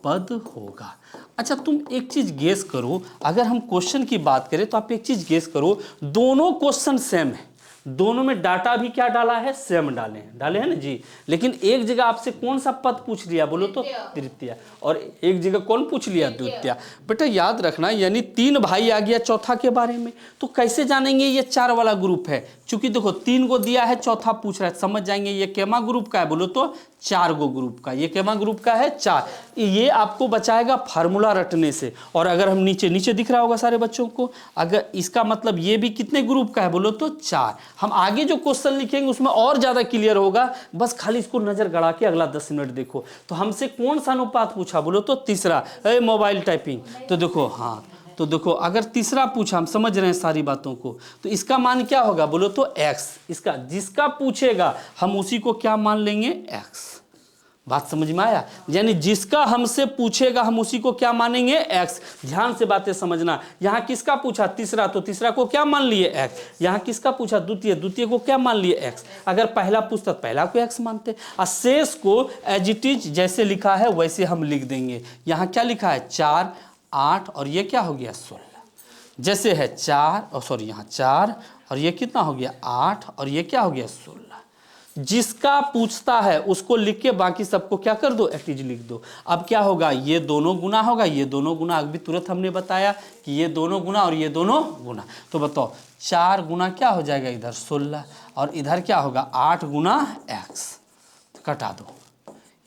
पद होगा। अच्छा तुम एक चीज गेस करो, अगर हम क्वेश्चन की बात करें तो आप एक चीज गेस करो, दोनों क्वेश्चन सेम है, दोनों में डाटा भी क्या डाला है, सेम डाले हैं ना जी। लेकिन एक जगह आपसे कौन सा पद पूछ लिया बोलो तो तृतीय, और एक जगह कौन पूछ लिया, द्वितीय। बेटा याद रखना, यानी 3 भाई आ गया चौथा के बारे में, तो कैसे जानेंगे ये 4 वाला ग्रुप है, क्योंकि देखो 3 को दिया है, चौथा पूछ रहा है, समझ जाएंगे ये केमा ग्रुप का है बोलो तो 4 गो ग्रुप का, ये केमा ग्रुप का है 4। ये आपको बचाएगा फार्मूला रटने से। और अगर हम नीचे दिख रहा होगा सारे बच्चों को, अगर इसका मतलब ये भी कितने ग्रुप का है बोलो तो 4। हम आगे जो क्वेश्चन लिखेंगे उसमें और ज्यादा क्लियर होगा, बस खाली इसको नजर गड़ा के अगला 10 मिनट देखो। तो हमसे कौन सा अनुपात पूछा बोलो तो तीसरा, मोबाइल टाइपिंग। तो देखो हाँ, तो देखो अगर तीसरा पूछा, हम समझ रहे हैं सारी बातों को, तो इसका मान क्या होगा बोलो तो x। इसका जिसका पूछेगा हम उसी को क्या मान लेंगे, x। बात समझ में आया, यानी जिसका हमसे पूछेगा हम उसी को क्या मानेंगे, x। ध्यान से बातें समझना, यहाँ किसका पूछा तीसरा, तो तीसरा को क्या मान लिए x। यहाँ किसका पूछा द्वितीय, द्वितीय को क्या मान लिए x। अगर पहला पूछता तो पहला को x मानते, और शेष को एज इट इज जैसे लिखा है वैसे हम लिख देंगे। यहाँ क्या लिखा है 4, 8 और ये क्या हो गया 16। जैसे है 4 और सॉरी यहाँ 4 और ये कितना हो गया 8 और ये क्या हो गया 16। जिसका पूछता है उसको लिख के बाकी सबको क्या कर दो, एटीज लिख दो। अब क्या होगा, ये दोनों गुना होगा, ये दोनों गुना, अभी तुरंत हमने बताया कि ये दोनों गुना और ये दोनों गुना। तो बताओ 4 गुना क्या हो जाएगा इधर 16 और इधर क्या होगा 8 गुना x। कटा दो,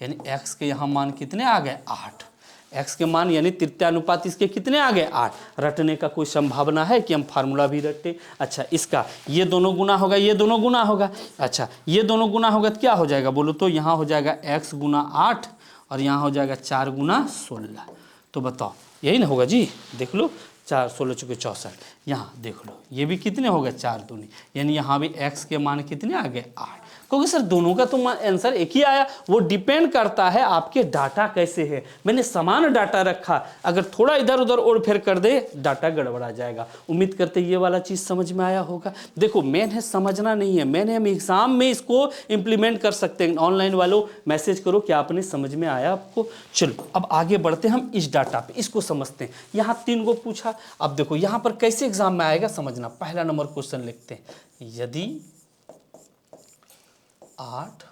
यानी x के यहाँ मान कितने आ गए 8। x के मान यानी तृतीय अनुपात इसके कितने आ गए 8। रटने का कोई संभावना है कि हम फार्मूला भी रटे। अच्छा इसका ये दोनों गुना होगा, ये दोनों गुना होगा। अच्छा ये दोनों गुना होगा तो क्या हो जाएगा बोलो तो यहाँ हो जाएगा x गुना 8 और यहाँ हो जाएगा 4 गुना 16। तो बताओ यही ना होगा जी, देख लो 4 16 चुके 64। यहाँ देख लो ये भी कितने हो गए 4 दूनी, यानी यहाँ भी x के मान कितने आ गए 8। क्योंकि सर दोनों का तो आंसर एक ही आया, वो डिपेंड करता है आपके डाटा कैसे है। मैंने समान डाटा रखा, अगर थोड़ा इधर उधर ओर फेर कर दे डाटा गड़बड़ा जाएगा। उम्मीद करते ये वाला चीज़ समझ में आया होगा। देखो मेन है समझना नहीं है, मैंने हम एग्जाम में इसको इम्प्लीमेंट कर सकते हैं। ऑनलाइन वालों मैसेज करो क्या आपने समझ में आया आपको। चलो अब आगे बढ़ते हैं, हम इस डाटा पे इसको समझते हैं। यहाँ 3 को पूछा, अब देखो यहाँ पर कैसे एग्जाम में आएगा समझना। पहला नंबर क्वेश्चन लिखते हैं, यदि 8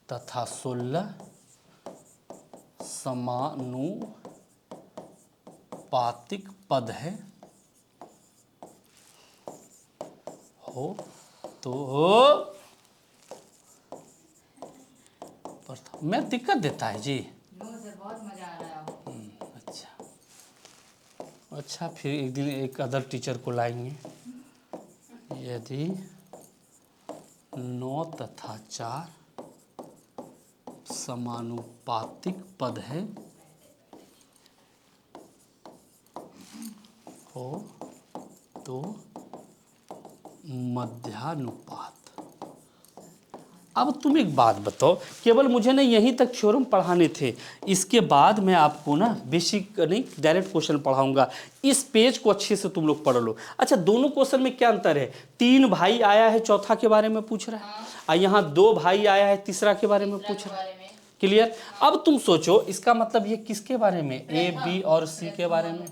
तथा 16 समानुपातिक पद है हो तो मैं दिक्कत देता है जी। बहुत मजा आ रहा है। अच्छा फिर एक दिन एक अदर टीचर को लाएंगे। यदि 9 तथा 4 समानुपातिक पद है हो तो मध्यानुपात। अब तुम एक बात बताओ, केवल मुझे ना यहीं तक थ्योरम पढ़ाने थे, इसके बाद मैं आपको ना बेसिक नहीं डायरेक्ट क्वेश्चन पढ़ाऊंगा। इस पेज को अच्छे से तुम लोग पढ़ लो। अच्छा दोनों क्वेश्चन में क्या अंतर है, 3 भाई आया है चौथा के बारे में पूछ रहा है, और यहाँ 2 भाई आया है तीसरा के बारे में पूछ रहा है। क्लियर। अब तुम सोचो इसका मतलब ये किसके बारे में, ए बी और सी के बारे में,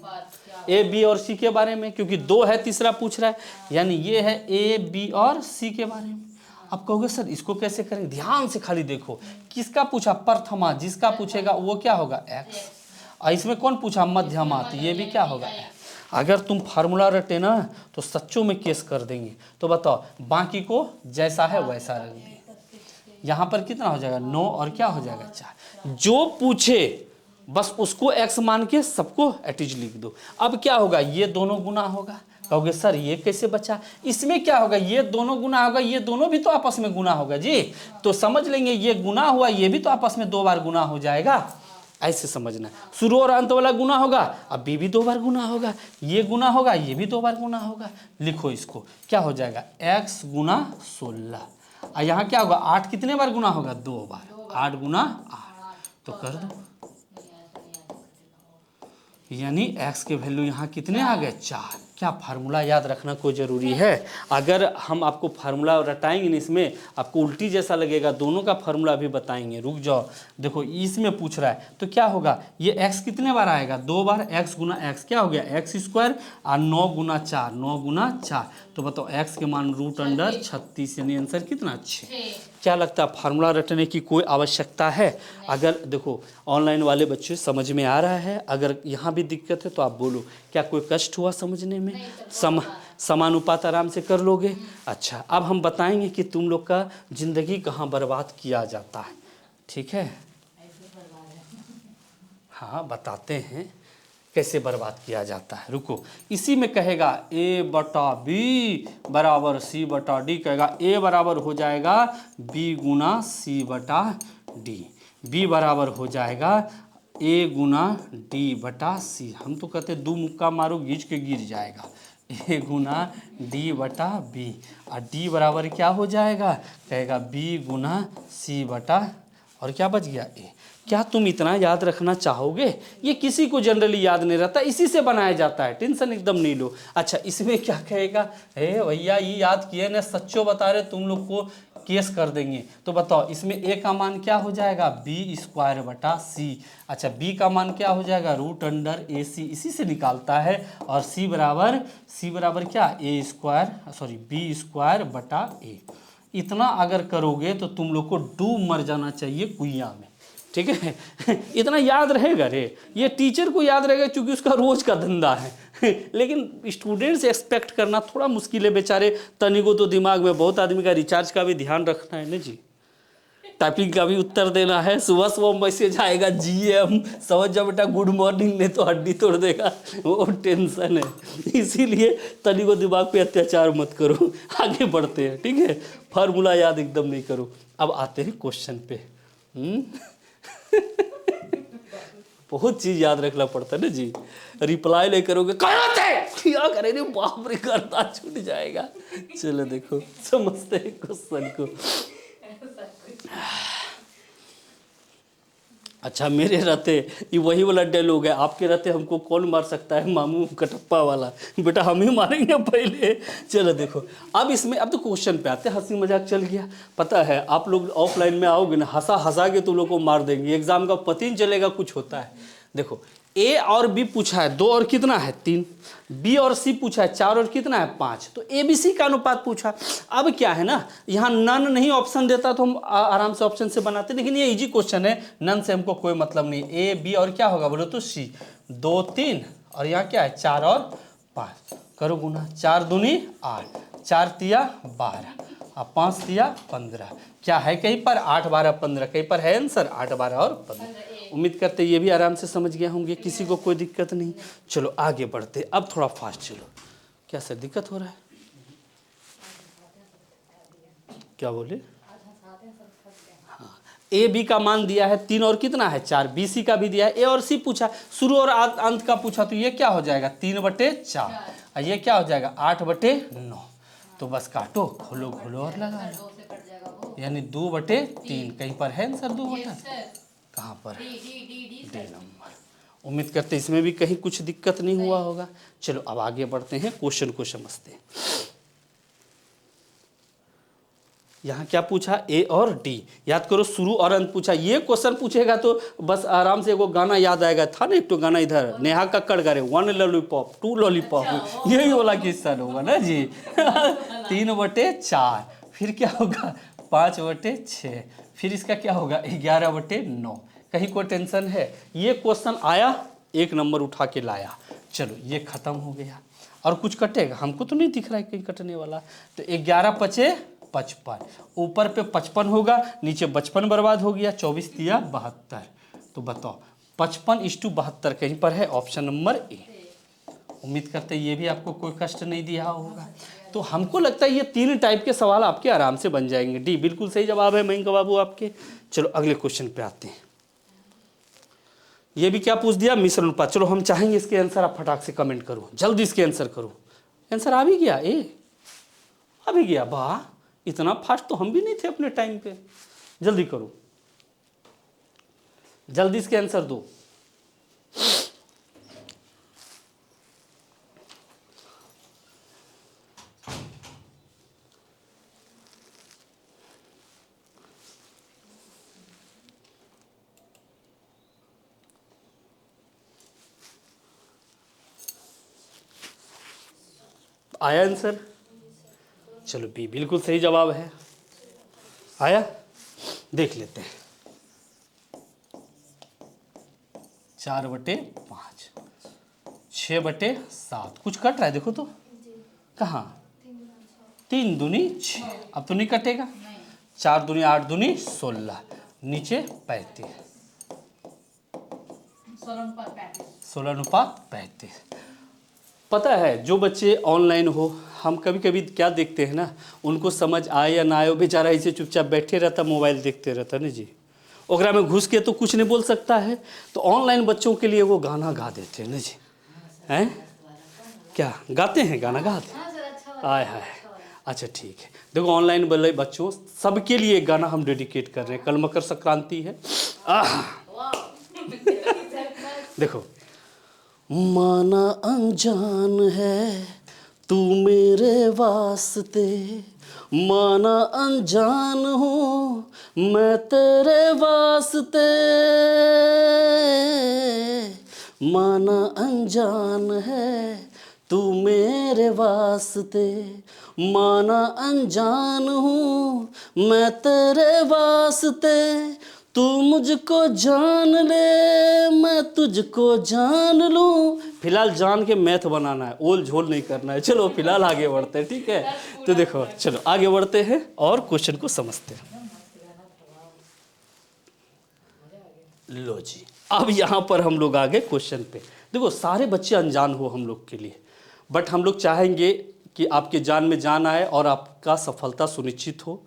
ए बी और सी के बारे में, क्योंकि 2 है तीसरा पूछ रहा है, यानी ये है ए बी और सी के बारे में। अब कहोगे सर इसको कैसे करेंगे, ध्यान से खाली देखो किसका पूछा प्रथमा, जिसका पूछेगा वो क्या होगा x, और इसमें कौन पूछा मध्यमा, तो ये भी क्या होगा x। अगर तुम फार्मूला रटे ना तो सच्चों में केस कर देंगे। तो बताओ बाकी को जैसा है वैसा रख देंगे। यहाँ पर कितना हो जाएगा 9 और क्या हो जाएगा 4। जो पूछे बस उसको x मान के सबको एटीज लिख दो। अब क्या होगा, ये दोनों गुना होगा। कहोगे सर ये कैसे बचा, इसमें क्या होगा, ये दोनों गुना होगा, ये दोनों भी तो आपस में गुना होगा जी। तो समझ लेंगे ये गुना हुआ, ये भी तो आपस में 2 बार गुना हो जाएगा, ऐसे समझना। शुरू और अंत वाला गुना होगा, अब बी भी 2 बार गुना होगा, ये गुना होगा, ये भी 2 बार गुना होगा। लिखो इसको, क्या हो जाएगा x गुना 16, और यहाँ क्या होगा 8 कितने बार गुना होगा 2 बार, 8 गुना 8। तो कर दो, यानी x के वैल्यू यहाँ कितने आ गए 4। क्या फार्मूला याद रखना कोई ज़रूरी है? अगर हम आपको फार्मूला रटाएंगे नहीं इसमें आपको उल्टी जैसा लगेगा, दोनों का फार्मूला भी बताएंगे। रुक जाओ, देखो इसमें पूछ रहा है तो क्या होगा, ये x कितने बार आएगा, 2 बार, x गुना x क्या हो गया एक्स स्क्वायर, और 9 गुना 4, 9 गुना 4, तो बताओ x के मान √36, यानी आंसर कितना 6। क्या लगता है फार्मूला रटने की कोई आवश्यकता है? अगर देखो ऑनलाइन वाले बच्चे समझ में आ रहा है, अगर यहाँ भी दिक्कत है तो आप बोलो, क्या कोई कष्ट हुआ समझने में? समानुपात आराम से कर लोगे? अच्छा, अब हम बताएंगे कि तुम लोग का जिंदगी कहाँ बर्बाद किया जाता है, ठीक है? हाँ बताते हैं कैसे बर्बाद किया जाता है। रुको, इसी में कहेगा a बटा बी बराबर c बटा डी, कहेगा a बराबर हो जाएगा b गुना c बटा डी, b बराबर हो जाएगा a गुना d बटा c। हम तो कहते दो मुक्का मारो गीच के गिर जाएगा, a गुना d बटा b, और d बराबर क्या हो जाएगा, कहेगा b गुना c बटा, और क्या बच गया a। क्या तुम इतना याद रखना चाहोगे? ये किसी को जनरली याद नहीं रहता, इसी से बनाया जाता है, टेंशन एकदम नहीं लो। अच्छा, इसमें क्या कहेगा, हे भैया ये याद किए ना, सच्चो बता रहे तुम लोग को केस कर देंगे। तो बताओ इसमें a का मान क्या हो जाएगा, b² बटा c। अच्छा, b का मान क्या हो जाएगा, √AC, इसी से निकालता है। और c बराबर क्या, b² बटा a। इतना अगर करोगे तो तुम लोग को डूब मर जाना चाहिए कुइया में, ठीक है? इतना याद रहेगा रे, ये टीचर को याद रहेगा क्योंकि उसका रोज का धंधा है लेकिन स्टूडेंट्स एक्सपेक्ट करना थोड़ा मुश्किल है बेचारे, तनिको तो दिमाग में, बहुत आदमी का रिचार्ज का भी ध्यान रखना है ना जी, टाइपिंग का भी उत्तर देना है, सुबह सुबह मैसेज आएगा GM, समझ जाओ बेटा गुड मॉर्निंग, नहीं तो हड्डी तोड़ देगा, वो टेंशन है। इसीलिए तनिको दिमाग पे अत्याचार मत करो, आगे बढ़ते हैं, ठीक है? फार्मूला याद एकदम नहीं करो। अब आते हैं क्वेश्चन पे। बहुत चीज याद रखना पड़ता है ना जी, रिप्लाई नहीं करोगे क्या करेंगे, बाप रे गर्दा छूट जाएगा। चलो देखो समझते हैं क्वेश्चन को। अच्छा, मेरे रहते ये वही वाला डायलॉग है, आपके रहते हमको कौन मार सकता है, मामू कटप्पा वाला, बेटा हम ही मारेंगे पहले। चलो देखो, अब इसमें, अब तो क्वेश्चन पे आते हैं। हंसी मजाक चल गया, पता है आप लोग ऑफलाइन में आओगे ना, हंसा हंसा के तुम लोग को मार देंगे, एग्जाम का पता ही नहीं चलेगा कुछ होता है। देखो A और B पूछा है 2 और कितना है 3, B और C पूछा है 4 और कितना है 5, तो ABC का अनुपात पूछा। अब क्या है ना, यहाँ नन नहीं ऑप्शन देता तो हम आराम से ऑप्शन से बनाते, लेकिन ये इजी क्वेश्चन है, नन से हमको कोई मतलब नहीं। A B और क्या होगा बोलो तो C, 2 3, और यहाँ क्या है 4 और 5, करो गुना, 4 दूनी 8, 4 तिया 12, और 5 तिया 15, क्या है कहीं पर 8 12 15, कहीं पर है आंसर 8 12 और 15। उम्मीद करते ये भी आराम से समझ गया होंगे, किसी को कोई दिक्कत नहीं। चलो आगे बढ़ते, अब थोड़ा फास्ट चलो। क्या सर दिक्कत हो रहा है, क्या बोले? हाँ, A B का मान दिया है 3 और कितना है 4, B C का भी दिया है, A और C पूछा, शुरू और अंत का पूछा, तो ये क्या हो जाएगा 3/4, और ये क्या हो जाएगा 8/9। तो बस काटो, खोलो खोलो और लगा लो, यानी 2/3, कहीं पर है आंसर 2/, कहाँ पर है, डी नंबर। उम्मीद करते इसमें भी कहीं कुछ दिक्कत नहीं हुआ होगा। चलो अब आगे बढ़ते हैं, क्वेश्चन को समझते हैं। यहाँ क्या पूछा, A और D, याद करो शुरू और अंत पूछा। ये क्वेश्चन पूछेगा तो बस आराम से, वो गाना याद आएगा, था ना एक तो गाना इधर, नेहा कक्कड़ करे 1 लॉलीपॉप 2 लॉलीपॉप, यही वाला क्वेश्चन होगा ना जी। 3/4, फिर क्या होगा 5/6, फिर इसका क्या होगा 11/9। कहीं कोई टेंशन है? ये क्वेश्चन आया, 1 नंबर उठा के लाया। चलो ये खत्म हो गया, और कुछ कटेगा हमको तो नहीं दिख रहा है कहीं कटने वाला। तो 11 × 5 = 55, ऊपर पे 55 होगा, नीचे 55 बर्बाद हो गया, 24 तिया 72। तो बताओ 55:72 कहीं पर है, ऑप्शन नंबर ए। उम्मीद करते ये भी आपको कोई कष्ट नहीं दिया होगा। तो हमको लगता है ये 3 टाइप के सवाल आपके आराम से बन जाएंगे। डी बिल्कुल सही जवाब है मयंक बाबू आपके। चलो अगले क्वेश्चन पे आते हैं। ये भी क्या पूछ दिया, मिश्र अनुपात। चलो हम चाहेंगे इसके आंसर आप फटाक से कमेंट करो, जल्दी इसके आंसर करो। आंसर आ भी गया, आ भी गया, वाह इतना फास्ट तो हम भी नहीं थे अपने टाइम पे। जल्दी करो, जल्दी इसके आंसर दो। आया आंसर? चलो बी बिल्कुल सही जवाब है। आया? देख लेते हैं। 4/5, 6/7, कुछ कट रहा है देखो तो। कहाँ? 3 दूनी 6, अब तो नहीं कटेगा। 4 दूनी 8 दूनी 16, नीचे 35, 16:35। पता है जो बच्चे ऑनलाइन हो, हम कभी कभी क्या देखते हैं ना, उनको समझ आए या ना आए, बेचारा ऐसे चुपचाप बैठे रहता, मोबाइल देखते रहता ना जी, ओकरा में घुस के तो कुछ नहीं बोल सकता है। तो ऑनलाइन बच्चों के लिए वो गाना गा देते हैं ना जी, हैं? क्या गाते हैं? गाना गाते हैं? आय हाय, अच्छा ठीक है। देखो ऑनलाइन वाले बच्चों सबके लिए एक गाना हम डेडिकेट कर रहे हैं, कल मकर संक्रांति है। देखो, माना अनजान है तू मेरे वास्ते, माना अनजान हूँ मैं तेरे वास्ते, माना अनजान है तू मेरे वास्ते, माना अनजान हूँ मैं तेरे वास्ते, तू मुझको जान ले मैं तुझको जान लूँ। फिलहाल जान के मैथ बनाना है, ओल झोल नहीं करना है। चलो फिलहाल आगे बढ़ते हैं, ठीक है? तो देखो चलो आगे बढ़ते हैं और क्वेश्चन को समझते हैं। लो जी, अब यहाँ पर हम लोग आ गए क्वेश्चन पे। देखो सारे बच्चे अनजान हो हम लोग के लिए, बट हम लोग चाहेंगे कि आपके जान में जान आए और आपका सफलता सुनिश्चित हो।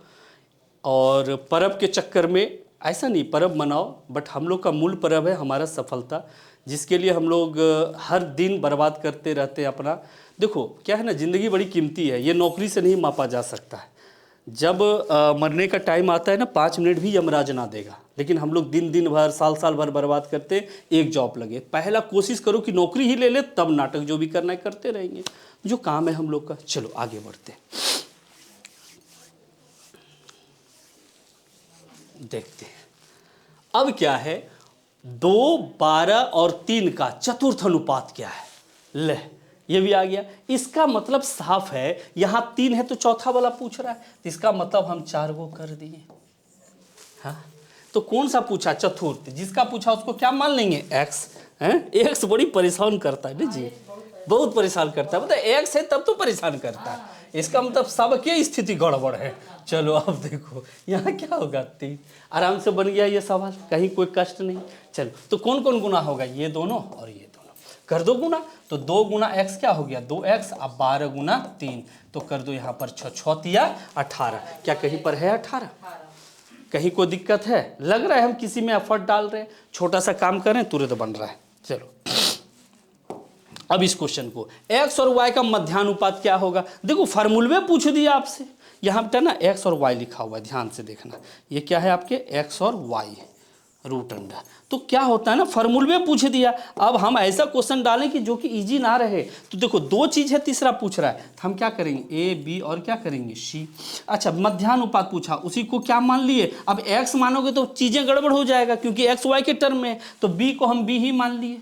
और पर्व के चक्कर में ऐसा नहीं, पर्व मनाओ, बट हम लोग का मूल पर्व है हमारा सफलता, जिसके लिए हम लोग हर दिन बर्बाद करते रहते हैं अपना। देखो क्या है ना, ज़िंदगी बड़ी कीमती है, ये नौकरी से नहीं मापा जा सकता है। जब मरने का टाइम आता है ना, 5 मिनट भी यमराज ना देगा, लेकिन हम लोग दिन भर साल भर बर्बाद करते एक जॉब लगे। पहला कोशिश करो कि नौकरी ही ले ले, तब नाटक जो भी करना है करते रहेंगे, जो काम है हम लोग का। चलो आगे बढ़ते देखते हैं। अब क्या है, 2, 12 और 3 का चतुर्थ अनुपात क्या है? ले, ये भी आ गया। इसका मतलब साफ है, यहाँ 3 है तो चौथा वाला पूछ रहा है, तो इसका मतलब हम 4 को कर दिए। हाँ, तो कौन सा पूछा? चतुर्थ। जिसका पूछा उसको क्या मान लेंगे? एक्स। हैं? एक्स बड़ी परेशान करता है ना जी, बहुत परेशान करता है। मतलब एक्स है तब तो परेशान करता है, इसका मतलब सबके स्थिति गड़बड़ है। चलो अब देखो यहाँ क्या होगा, 3। आराम से बन गया ये सवाल, कहीं कोई कष्ट नहीं। चलो तो कौन कौन गुना होगा? ये दोनों और ये दोनों, कर दो गुना। तो 2 गुना एक्स क्या हो गया? 2x। अब 12 गुना 3, तो कर दो यहाँ पर 6×6 = 18। क्या कहीं पर है 18? कहीं कोई दिक्कत है? लग रहा है हम किसी में एफर्ट डाल रहे हैं, छोटा सा काम करें तुरंत बन रहा है। चलो अब इस क्वेश्चन को, x और y का मध्यानुपात क्या होगा? देखो फार्मूले पूछ दिया आपसे, यहाँ पे ना x और y लिखा हुआ है, ध्यान से देखना। ये क्या है आपके? x और y रूट अंडर। तो क्या होता है ना, फार्मूले पूछ दिया। अब हम ऐसा क्वेश्चन डालें कि जो कि इजी ना रहे। तो देखो 2 चीज़ है, तीसरा पूछ रहा है, तो हम क्या करेंगे? a b और क्या करेंगे? c। अच्छा मध्यानुपात पूछा, उसी को क्या मान लिए? अब x मानोगे तो चीज़ें गड़बड़ हो जाएगा, क्योंकि x y के टर्म में, तो b को हम b ही मान लिए।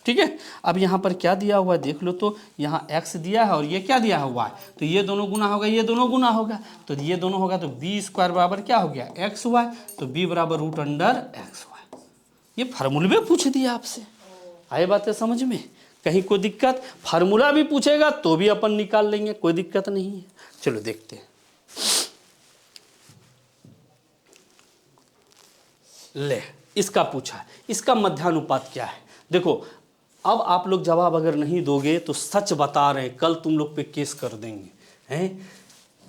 ठीक है, अब यहाँ पर क्या दिया हुआ है देख लो, तो यहाँ x दिया है और ये क्या दिया है? y। तो ये दोनों गुना होगा, ये दोनों गुना होगा, तो ये दोनों होगा, तो b² बराबर क्या हो गया? xy। तो b बराबर रूट अंडर xy। ये फार्मूले पूछ दिया आपसे, आए बातें समझ में? कहीं कोई दिक्कत? फार्मूला भी पूछेगा तो भी अपन निकाल लेंगे, कोई दिक्कत नहीं है। चलो देखते हैं। ले, इसका पूछा है, इसका मध्यानुपात क्या है? देखो अब आप लोग जवाब अगर नहीं दोगे तो सच बता रहे हैं, कल तुम लोग पे केस कर देंगे। हैं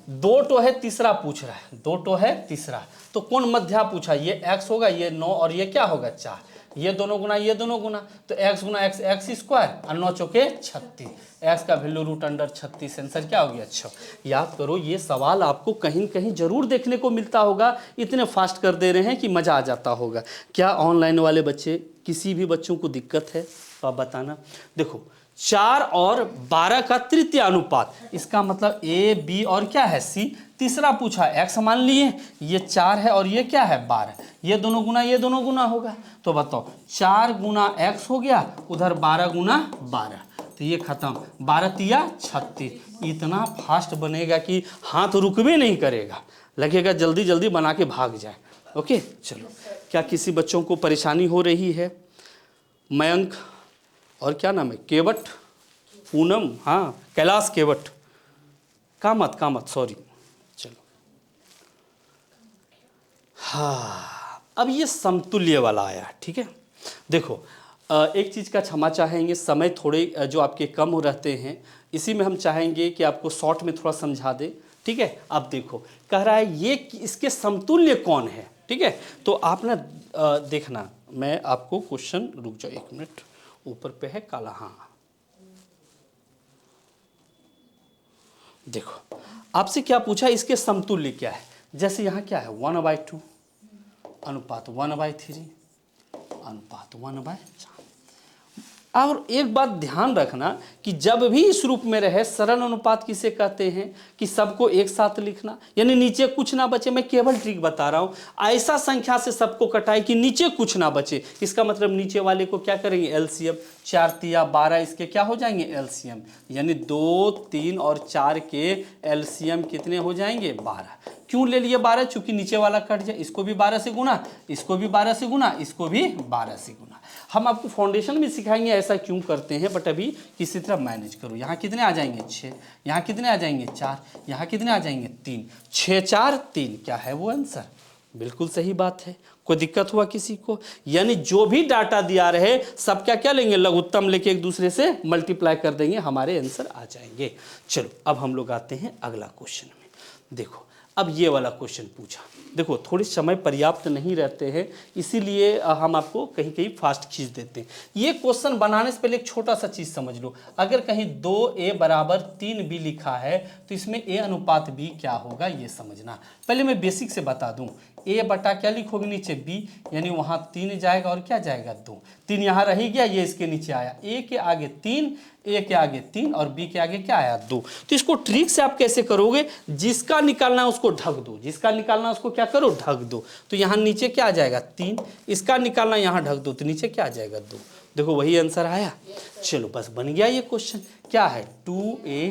2 टो है, तीसरा पूछ रहा है, 2 टो है तीसरा, तो कौन मध्या पूछा? ये x होगा, ये 9 और ये क्या होगा? 4। ये दोनों गुना, ये दोनों गुना, तो x गुना x, x² और 9 चौके 36। x का वैल्यू रूट अंडर 36, आंसर क्या हो गया? 6। याद करो, ये सवाल आपको कहीं कहीं जरूर देखने को मिलता होगा, इतने फास्ट कर दे रहे हैं कि मज़ा आ जाता होगा। क्या ऑनलाइन वाले बच्चे, किसी भी बच्चों को दिक्कत है तो आप बताना। देखो 4 और 12 का तृतीय अनुपात, इसका मतलब a b और क्या है? c। तीसरा पूछा x मान लिए, ये 4 है और ये क्या है? 12। ये दोनों गुना, ये दोनों गुना होगा, तो बताओ 4 गुना x हो गया, उधर 12 गुना 12, तो ये खत्म, 12 तिया 36। इतना फास्ट बनेगा कि हाथ रुकवे नहीं करेगा, लगेगा जल्दी जल्दी बना के भाग जाए। ओके चलो, क्या किसी बच्चों को परेशानी हो रही है? मयंक और क्या नाम है, केवट, पूनम, हाँ कैलाश केवट, कामत सॉरी। चलो हाँ, अब ये समतुल्य वाला आया, ठीक है। देखो एक चीज़ का क्षमा चाहेंगे, समय थोड़े जो आपके कम हो रहते हैं, इसी में हम चाहेंगे कि आपको शॉर्ट में थोड़ा समझा दे, ठीक है। अब देखो कह रहा है ये इसके समतुल्य कौन है, ठीक है। तो आप ना देखना, मैं आपको क्वेश्चन, रुक जाओ 1 मिनट, ऊपर पे है काला, हाँ देखो आपसे क्या पूछा, इसके समतुल्य क्या है। जैसे यहाँ क्या है 1/2 अनुपात 1/3 अनुपात 1/4। और एक बात ध्यान रखना कि जब भी इस रूप में रहे, सरल अनुपात किसे कहते हैं कि सबको एक साथ लिखना, यानी नीचे कुछ ना बचे। मैं केवल ट्रिक बता रहा हूं, ऐसा संख्या से सबको कटाए कि नीचे कुछ ना बचे। इसका मतलब नीचे वाले को क्या करेंगे, एलसीएम, 4 तिया 12, इसके क्या हो जाएंगे एलसीएम, यानी 2, 3 और 4 के एलसीएम कितने हो जाएंगे 12। क्यों ले लिए 12, चूंकि नीचे वाला कट जाए, इसको भी 12 से गुना, इसको भी 12 से गुना, इसको भी 12 से गुना। हम आपको फाउंडेशन में सिखाएंगे ऐसा क्यों करते हैं, बट अभी किसी तरह मैनेज करो। यहाँ कितने आ जाएंगे 6, यहाँ कितने आ जाएंगे 4, यहाँ कितने आ जाएंगे 3, 6 4 3, क्या है वो आंसर। बिल्कुल सही बात है। कोई दिक्कत हुआ किसी को? यानी जो भी डाटा दिया रहे सब क्या लेंगे, लघुत्तम लेके एक दूसरे से मल्टीप्लाई कर देंगे, हमारे आंसर आ जाएंगे। चलो अब हम लोग आते हैं अगला क्वेश्चन में। देखो अब ये वाला क्वेश्चन पूछा, देखो थोड़ी समय पर्याप्त नहीं रहते हैं, इसीलिए हम आपको कहीं कहीं फास्ट खींच देते हैं। ये क्वेश्चन बनाने से पहले एक छोटा सा चीज़ समझ लो, अगर कहीं 2a बराबर 3b लिखा है तो इसमें a अनुपात b क्या होगा ये समझना। पहले मैं बेसिक से बता दूं, a बटा क्या लिखोगे नीचे b, यानी वहाँ 3 जाएगा और क्या जाएगा 2, 3 यहाँ रह गया, ये इसके नीचे आया, a के आगे 3, a के आगे 3 और b के आगे क्या आया 2। तो इसको ट्रिक से आप कैसे करोगे, जिसका निकालना है उसको ढक दो, जिसका निकालना है उसको क्या करो ढक दो। तो यहाँ नीचे क्या आ जाएगा 3, इसका निकालना यहाँ ढक दो तो नीचे क्या आ जाएगा 2। देखो वही आंसर आया। चलो बस बन गया ये क्वेश्चन। क्या है 2a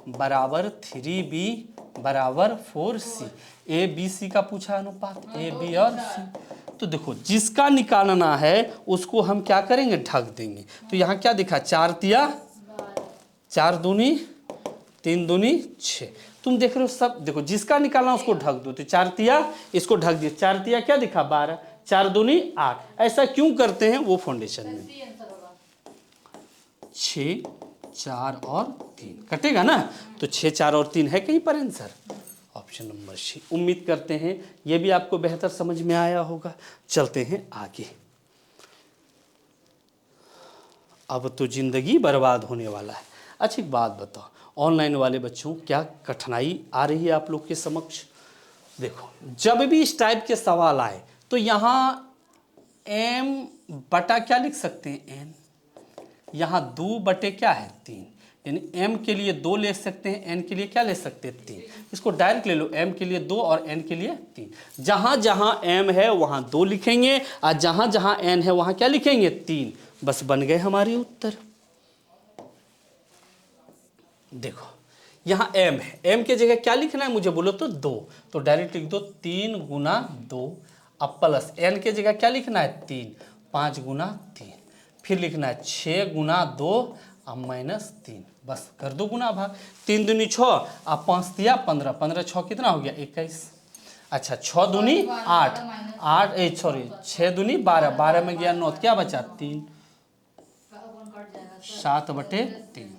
बराबर 3b बराबर 4c, a b c का पूछा अनुपात, a b और c। तो देखो जिसका निकालना है उसको हम क्या करेंगे ढक देंगे। तो यहाँ क्या दिखा 4 तिया 4 दूनी 3 दूनी 6, तुम देख रहे हो सब। देखो जिसका निकालना उसको ढक दो, तो 4 तिया इसको ढक दिया, 4 तिया क्या दिखा 12, 4 दूनी 8। ऐसा क्यों करते हैं वो फाउंडेशन में 6 4 और 3 कटेगा ना, तो 6 4 और 3 है कहीं पर आंसर, ऑप्शन नंबर सी। उम्मीद करते हैं ये भी आपको बेहतर समझ में आया होगा। चलते हैं आगे। अब तो जिंदगी बर्बाद होने वाला है। अच्छी बात बताओ, ऑनलाइन वाले बच्चों क्या कठिनाई आ रही है आप लोग के समक्ष? देखो जब भी इस टाइप के सवाल आए तो यहाँ m बटा क्या लिख सकते हैं n, यहाँ 2 बटे क्या है 3, यानी m के लिए 2 ले सकते हैं, n के लिए क्या ले सकते हैं 3। इसको डायरेक्ट ले लो, m के लिए 2 और n के लिए 3। जहाँ जहाँ m है वहाँ 2 लिखेंगे और जहाँ जहाँ n है वहाँ क्या लिखेंगे 3। बस बन गए हमारे उत्तर। देखो यहाँ m है, m के जगह क्या लिखना है मुझे बोलो तो 2, तो डायरेक्ट लिख दो 3 गुना 2, अब प्लस n के जगह क्या लिखना है 3, 5 गुना 3, फिर लिखना है 6 गुना 2 अब माइनस 3, बस कर दो गुना भाग, 3 दूनी 6 अब 5 दिया 15, 15 6 कितना हो गया 21। अच्छा 6 दूनी 8, 6 दूनी 12, 12 में गया 9, क्या बचा 3, 7/3।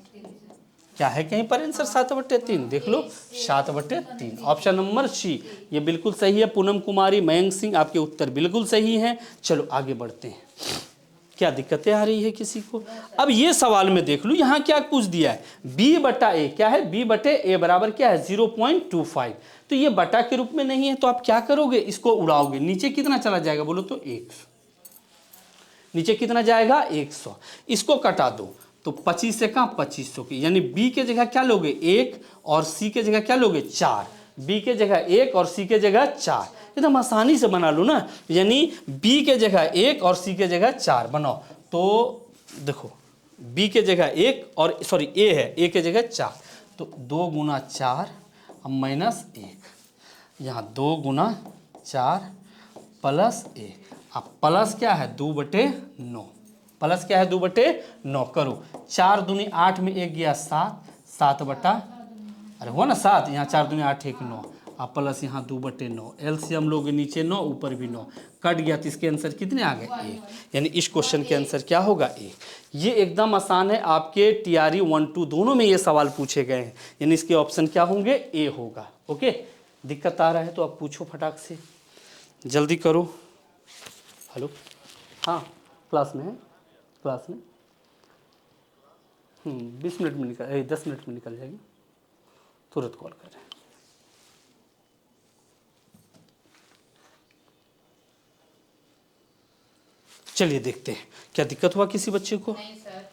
क्या है कहीं पर आंसर 7/3, देख लो 7/3, ऑप्शन नंबर सी ये बिल्कुल सही है। पूनम कुमारी, मयंक सिंह, आपके उत्तर बिल्कुल सही हैं। चलो आगे बढ़ते हैं, क्या दिक्कतें आ रही है किसी को? अब ये सवाल में देख लो, यहाँ क्या पूछ दिया है b बटा a, क्या है b बटे a बराबर क्या है 0.25। तो ये बटा के रूप में नहीं है, तो आप क्या करोगे इसको उड़ाओगे, नीचे कितना चला जाएगा बोलो तो 100, नीचे कितना जाएगा 100, इसको कटा दो तो 25 से कहाँ 2500 की, यानी b के जगह क्या लोगे 1 और c के जगह क्या लोगे 4, b के जगह 1 और c के जगह 4, एकदम आसानी से बना लो ना, यानी b के जगह 1 और c के जगह 4 बनाओ। तो देखो बी के जगह 1 और सॉरी ए है, ए के जगह 4, तो 2 गुना 4 अब माइनस 1, यहाँ 2 गुना 4 प्लस 1, अब प्लस क्या है 2/9, प्लस क्या है 2/9, करो 4 दूनी 8 में 1 गया 7, 7 बटा, अरे हुआ ना 7, यहाँ 4 दूनी 8 1 9, अब प्लस यहाँ 2/9, एलसीएम लोगे नीचे 9 ऊपर भी 9, कट गया तो इसके आंसर कितने आ गए 1, यानी इस क्वेश्चन के आंसर क्या होगा 1। ये एकदम आसान है, आपके टीआरई 1 2 दोनों में ये सवाल पूछे गए हैं, यानी इसके ऑप्शन क्या होंगे ए होगा। ओके, दिक्कत आ रहा है तो आप पूछो फटाक से, जल्दी करो। हेलो, हाँ क्लास में है, क्लास में 20 मिनट में निकल 10 मिनट में निकल जाएगी, तुरंत कॉल करें। चलिए देखते हैं क्या दिक्कत हुआ किसी बच्चे को। नहीं सर।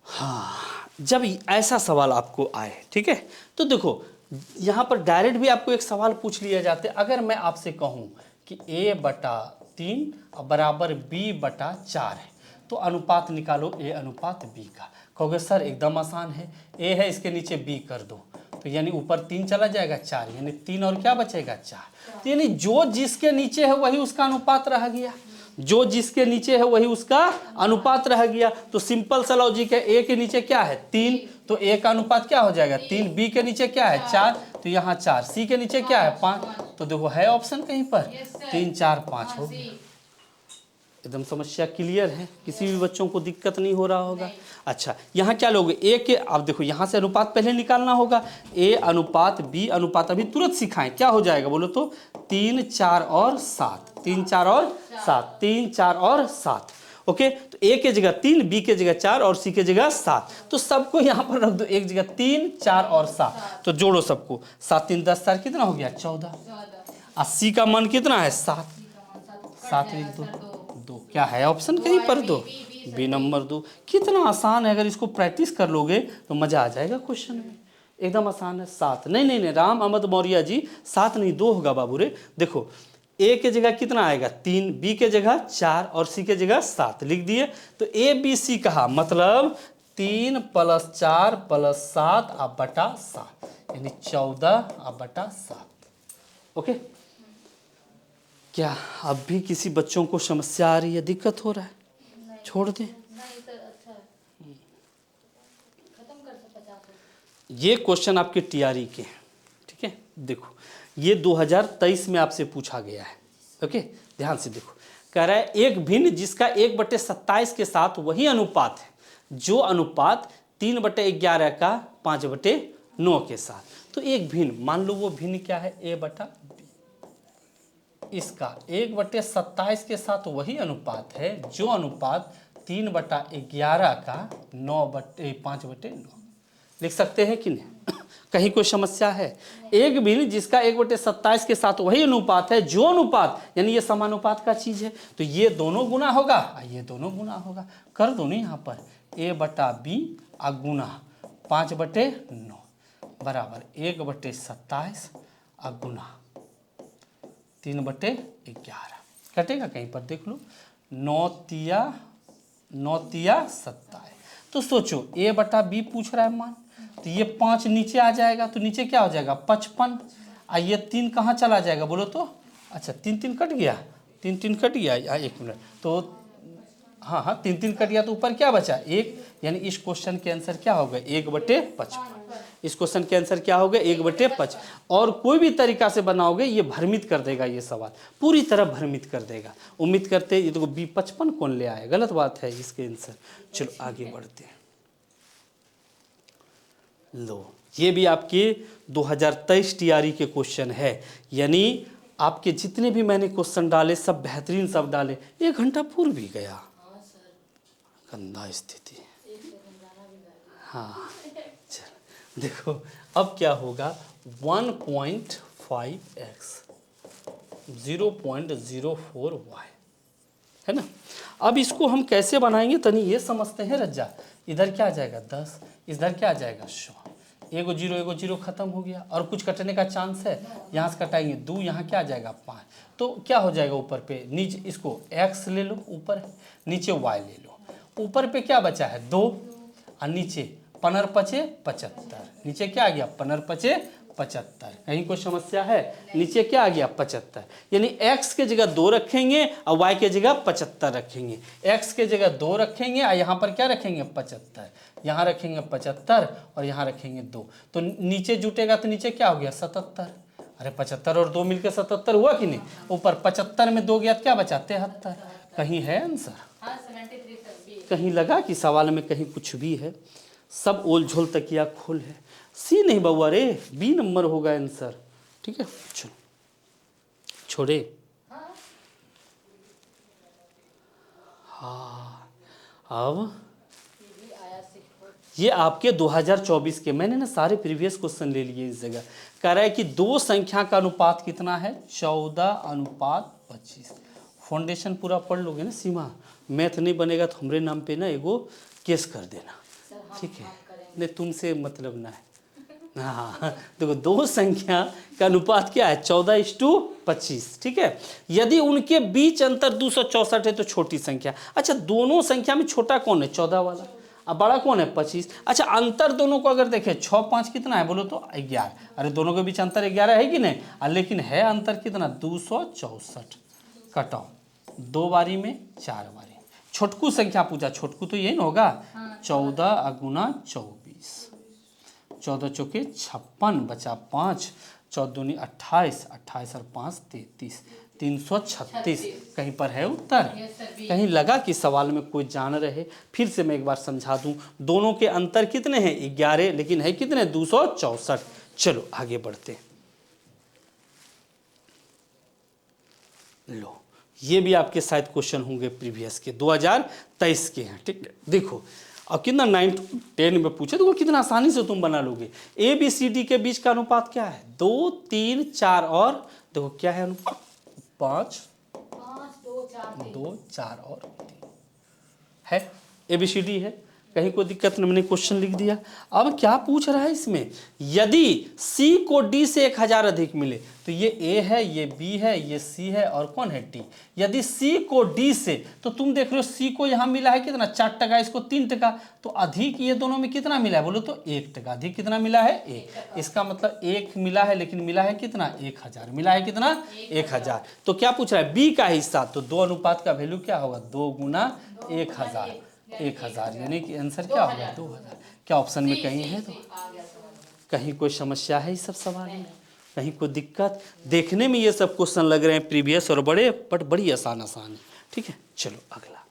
हाँ, जब ऐसा सवाल आपको आए, ठीक है, तो देखो यहाँ पर डायरेक्ट भी आपको एक सवाल पूछ लिया जाता है। अगर मैं आपसे कहूँ कि a/3 बराबर b/4 है, तो अनुपात निकालो a/b का, कहोगे सर एकदम आसान है, a है इसके नीचे b कर दो, तो यानी ऊपर 3 चला जाएगा 4, यानी 3 और क्या बचेगा 4, तो यानी जो जिसके नीचे है वही उसका अनुपात रह गया, जो जिसके नीचे है वही उसका अनुपात रह गया। तो सिंपल सा लॉजिक है, ए के नीचे क्या है 3, तो ए का अनुपात क्या हो जाएगा 3, बी के नीचे क्या है 4, तो यहाँ 4, सी के नीचे क्या है 5, तो देखो है ऑप्शन कहीं पर 3 4 5 हो गया। एकदम समस्या क्लियर है, किसी भी बच्चों को दिक्कत नहीं हो रहा होगा। अच्छा, यहाँ क्या लोगे ए के, अब देखो यहाँ से अनुपात पहले निकालना होगा, ए अनुपात बी अनुपात, अभी तुरंत सिखाएं क्या हो जाएगा बोलो तो 3 4 और 7, 3 4 और 7, 3 4 और 7। ओके, तो ए के जगह 3, बी के जगह 4 और सी के जगह 7, तो सबको यहाँ पर रख दो एक जगह 3 4 और 7, तो जोड़ो सबको, 7 3 10 4 कितना हो गया 14, 80 का मान कितना है 7, 7 1 2, क्या है ऑप्शन कहीं पर दो, बी नंबर 2। कितना आसान है, अगर इसको प्रैक्टिस कर लोगे तो मजा आ जाएगा क्वेश्चन में, एकदम आसान है। 7 नहीं नहीं नहीं, राम अहमद मौर्य जी 7 नहीं 2 होगा बाबू रे। देखो ए के जगह कितना आएगा 3, बी के जगह 4 और सी के जगह 7 लिख दिए, तो ए बी सी कहा, मतलब 3 + 4 + 7 अब बटा 7, यानी 14 अब बटा 7। ओके, क्या अब भी किसी बच्चों को समस्या आ रही है, दिक्कत हो रहा है, छोड़ दें। नहीं सर, अच्छा है, खत्म कर दो 50। ये क्वेश्चन आपके टीआरई के, ठीक है, देखो ये 2023 में आपसे पूछा गया है। ओके, ध्यान से देखो, कह रहा है एक भिन्न जिसका 1/27 के साथ वही अनुपात है, जो अनुपात 3/11 का 5/9 के साथ। तो एक भिन्न, मान लो वो भिन्न क्या है a/b, इसका 1/27 के साथ वही अनुपात है जो अनुपात 3/11 का 5/9। लिख सकते हैं कि नहीं? कहीं कोई समस्या है? एक भिन्न जिसका 1/27 के साथ वही अनुपात है जो अनुपात, यानी ये समानुपात का चीज है, तो ये दोनों गुना होगा, ये दोनों गुना होगा, कर दो नहीं यहाँ पर a/b गुना 5/9 बराबर 1/27 गुना 3/11, कटेगा कहीं पर देख लो, 9 तिया 27। तो सोचो a/b पूछ रहा है मान, तो ये 5 नीचे आ जाएगा, तो नीचे क्या हो जाएगा 55, ये 3 कहाँ चला जाएगा बोलो तो, अच्छा 3 3 कट गया, 3 3 कट गया, एक मिनट, तो हाँ 3 3 कट गया, तो ऊपर क्या बचा 1, यानी इस क्वेश्चन के आंसर क्या होगा 1/55। इस क्वेश्चन के आंसर क्या होगा 1/55। और कोई भी तरीका से बनाओगे ये भ्रमित कर देगा, ये सवाल पूरी तरह भ्रमित कर देगा। उम्मीद करते ये देखो B55 कौन ले आया, गलत बात है इसके आंसर। चलो आगे बढ़ते हैं। लो, ये भी आपके 2023 टीआरई के क्वेश्चन है, यानी आपके जितने भी मैंने क्वेश्चन डाले सब बेहतरीन सब डाले, 1 घंटा पूर्व भी गया, गंदा स्थिति। हाँ चल देखो अब क्या होगा 1.5x 0.04y है ना। अब इसको हम कैसे बनाएंगे तनी ये समझते हैं रज्जा। इधर क्या आ जाएगा 10, इधर क्या आ जाएगा 100, एगो 0 खत्म हो गया, और कुछ कटने का चांस है, यहाँ से कटाएंगे 2, यहाँ क्या आ जाएगा 5, तो क्या हो जाएगा ऊपर पे नीचे, इसको x ले लो ऊपर, नीचे y ले लो, ऊपर पे क्या बचा है 2 और नीचे पनर पचे 75, नीचे क्या आ गया पनर पचे 75। कहीं कोई समस्या है? नीचे क्या आ गया 75, यानी x के जगह 2 रखेंगे और y के जगह 75 रखेंगे। x के जगह 2 रखेंगे और यहाँ पर क्या रखेंगे 75, यहाँ रखेंगे 75 और यहाँ रखेंगे 2, तो नीचे जुटेगा तो नीचे क्या हो गया 77। अरे 75 और 2 मिलकर 77 हुआ कि नहीं? ऊपर 75 में 2 गया तो क्या बचा 73। कहीं है आंसर? हाँ 73 सर बी। कहीं लगा कि सवाल में कहीं कुछ भी है? सब ओल झोल तकिया खोल है। सी नहीं बउआ रे, बी नंबर होगा आंसर। ठीक है चलो छोड़े। हाँ अब भी आया 6। ये आपके 2024 के, मैंने ना सारे प्रीवियस क्वेश्चन ले लिए इस जगह। कह रहा है कि दो संख्या का अनुपात कितना है 14:25। फाउंडेशन पूरा पढ़ लोगे ना सीमा, मैथ नहीं बनेगा तो हमरे नाम पे ना एगो केस कर देना, ठीक है? नहीं तुमसे मतलब ना है। हाँ देखो दो संख्या का अनुपात क्या है 14:25, ठीक है? यदि उनके बीच अंतर 264 है तो छोटी संख्या। अच्छा दोनों संख्या में छोटा कौन है 14 वाला, अब बड़ा कौन है 25। अच्छा अंतर दोनों को अगर देखें 6 5 कितना है बोलो तो 11। अरे दोनों के बीच अंतर 11 है कि नहीं? लेकिन है अंतर कितना 264। कटाओ 2 बारी में 4 बारी। छोटकू संख्या पूछा, छोटकू तो यही ना होगा 14 गुना 24, 14 चौके 56 बचा 5, 14 दूनी 28, 28 और 5 33, 336। कहीं पर है उत्तर? कहीं लगा कि सवाल में कोई जान रहे? फिर से मैं एक बार समझा दूं, दोनों के अंतर कितने हैं 11, लेकिन है कितने 264। चलो आगे बढ़ते हैं। लो ये भी आपके शायद क्वेश्चन होंगे प्रीवियस के 2023 के हैं, ठीक है? देखो और कितना 9 10 में पूछे तो वो कितना आसानी से तुम बना लोगे। ए बी सी डी के बीच का अनुपात क्या है 2 3 4 और देखो क्या है अनुपात 5 2 4 और 3 है। ए बी सी डी है, कहीं कोई दिक्कत नहीं, मैंने क्वेश्चन लिख दिया। अब क्या पूछ रहा है इसमें, यदि C को D से 1000 अधिक मिले तो ये A है, ये B है, ये C है और कौन है D। यदि C को D से, तो तुम देख रहे हो C को यहाँ मिला है कितना 4 टका, इसको 3 टका, तो अधिक ये दोनों में कितना मिला है बोलो तो 1 टका। अधिक कितना मिला है 1, इसका मतलब 1 मिला है, लेकिन मिला है कितना 1000, मिला है कितना 1000। तो क्या पूछ रहा है B का हिस्सा, तो 2 अनुपात का वैल्यू क्या होगा 2 गुना 1000, 1000 यानी कि आंसर क्या होगा 2000। क्या ऑप्शन में कहीं है? तो कहीं कोई समस्या है इस सब सवाल में? कहीं कोई दिक्कत? देखने में ये सब क्वेश्चन लग रहे हैं प्रीवियस और बड़े बट बड़ी आसान आसान है, ठीक है? चलो अगला,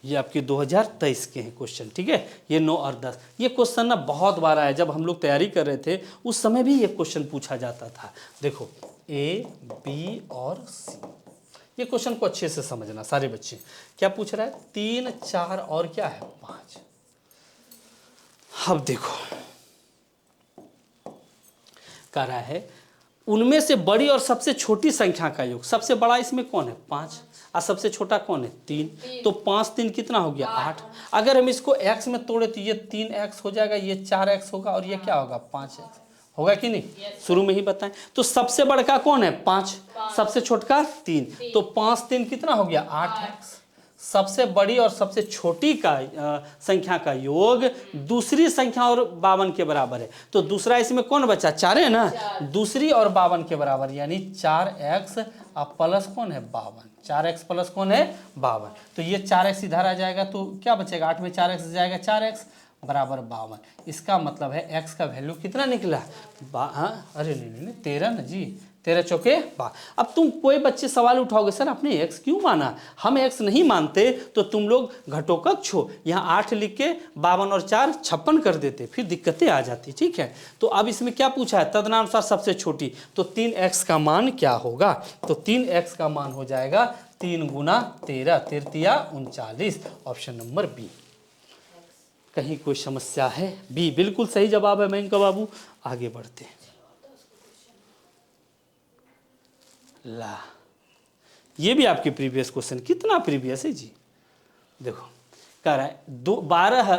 ये आपके 2023 के हैं क्वेश्चन, ठीक है? ये 9 और 10। ये क्वेश्चन ना बहुत बार आया, जब हम लोग तैयारी कर रहे थे उस समय भी ये क्वेश्चन पूछा जाता था। देखो A B और C, ये क्वेश्चन को अच्छे से समझना सारे बच्चे। क्या पूछ रहा है 3 4 और क्या है 5। अब देखो कह रहा है उनमें से बड़ी और सबसे छोटी संख्या का योग। सबसे बड़ा इसमें कौन है 5 और सबसे छोटा कौन है 3, तो 5 3 कितना हो गया 8। अगर हम इसको x में तोड़े तो ये 3x हो जाएगा, ये 4x होगा और ये क्या होगा 5x होगा कि नहीं? शुरू में ही बताएं। तो सबसे बड़का कौन है 5, सबसे छोटका 3, तो 5 3 कितना हो गया 8x। सबसे बड़ी और सबसे छोटी का संख्या का योग दूसरी संख्या और 52 के बराबर है, तो दूसरा इसमें कौन बचा 4 है ना, दूसरी और 52 के बराबर, यानी 4x और प्लस कौन है 52, 4x प्लस कौन है 52। तो ये 4x इधर आ जाएगा तो क्या बचेगा 8 में 4x जाएगा 4x बराबर 52। इसका मतलब है x का वैल्यू कितना निकला अरे नहीं 13 ना जी, 13 चौके 12। अब तुम कोई बच्चे सवाल उठाओगे सर आपने x क्यों माना, हम x नहीं मानते तो तुम लोग घटोकक्ष हो, यहाँ 8 लिख के 52 और 4 56 कर देते, फिर दिक्कतें आ जाती, ठीक है? तो अब इसमें क्या पूछा है तदनुसार सबसे छोटी, तो 3x का मान क्या होगा, तो 3x का मान हो जाएगा 3 गुना 13 13 39, ऑप्शन नंबर बी। कहीं कोई समस्या है? बी बिल्कुल सही जवाब है मयंक बाबू। आगे बढ़ते हैं। ला ये भी आपके प्रीवियस क्वेश्चन, कितना प्रीवियस है जी। देखो कह रहा है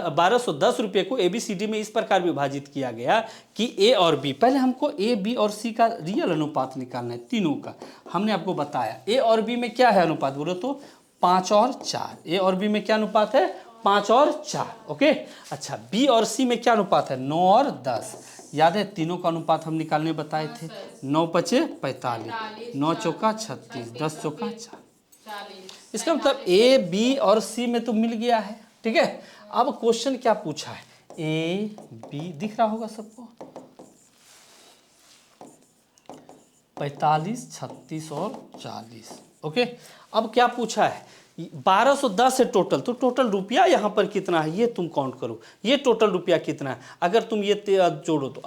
1210 रुपये को ABCD में इस प्रकार विभाजित किया गया कि A और B, पहले हमको A, B और C का रियल अनुपात निकालना है तीनों का। हमने आपको बताया A और B में क्या है अनुपात, बोलो तो 5 और 4। A और B में क्या अनुपात है, 5 और 4। ओके, अच्छा B और C में क्या अनुपात है, 9 और 10। याद है तीनों का अनुपात हम निकालने बताए थे, 9 पचे 45, 9 चौका 36, 10 चौका 4। इसका मतलब A, B और C में तो मिल गया है। ठीक है, अब क्वेश्चन क्या पूछा है, A, B दिख रहा होगा सबको, 45, 36 और 40। ओके, अब क्या पूछा है, 1210 है टोटल, तो टोटल रुपया यहाँ पर कितना है ये तुम काउंट करो, ये टोटल रुपया कितना है। अगर तुम ये जोड़ो तो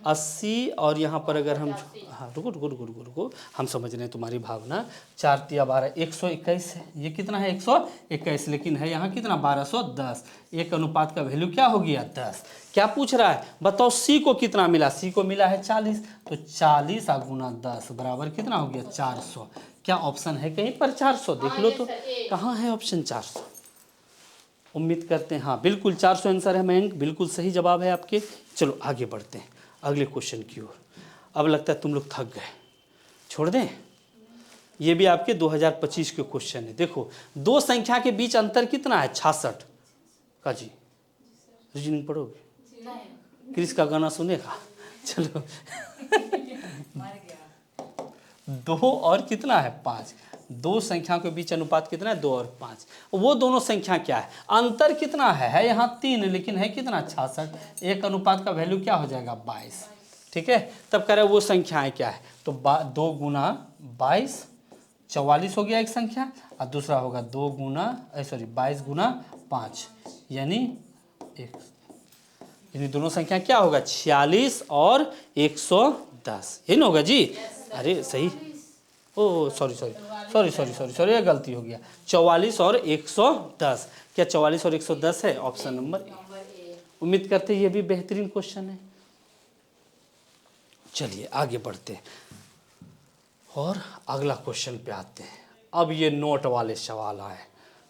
80 और यहाँ पर अगर हम, हाँ रुको रुको रुको रुको रुको, हम समझ रहे हैं तुम्हारी भावना। 4 तिया 12, 121 है, ये कितना है 121, लेकिन है यहाँ कितना 1210। एक अनुपात का वैल्यू क्या हो गया 10। क्या पूछ रहा है बताओ, C को कितना मिला, C को मिला है 40, तो 40 गुना 10 बराबर कितना हो गया 400। क्या ऑप्शन है कहीं पर 400, देख लो तो कहाँ है ऑप्शन 400। उम्मीद करते हैं हाँ बिल्कुल 400 आंसर है मयंक, बिल्कुल सही जवाब है आपके। चलो आगे बढ़ते हैं अगले क्वेश्चन की ओर। अब लगता है तुम लोग थक गए, छोड़ दें। ये भी आपके 2025 के क्वेश्चन है। देखो दो संख्या के बीच अंतर कितना है 66 का जी, रीजनिंग पढ़ोगे, क्रिस का गाना सुनेगा। चलो 2 और कितना है 5, दो संख्या के बीच अनुपात कितना है 2 और 5। वो दोनों संख्या क्या है, अंतर कितना है यहाँ 3 लेकिन है कितना 66। एक अनुपात का वैल्यू क्या हो जाएगा 22। ठीक है, तब कह रहे हैं वो संख्याएं क्या है, तो 2 गुना 22 44 हो गया एक संख्या, और दूसरा होगा 2 गुना 22 गुना 5 यानी 1, यानी दोनों संख्या क्या होगा 46 और 110, ये ना होगा जी। अरे सही, ओ सॉरी ये गलती हो गया, 44 और 110। क्या 44 और 110 है, ऑप्शन नंबर ए। उम्मीद करते हैं ये भी बेहतरीन क्वेश्चन है। चलिए आगे बढ़ते हैं और अगला क्वेश्चन पे आते हैं। अब ये नोट वाले सवाल आए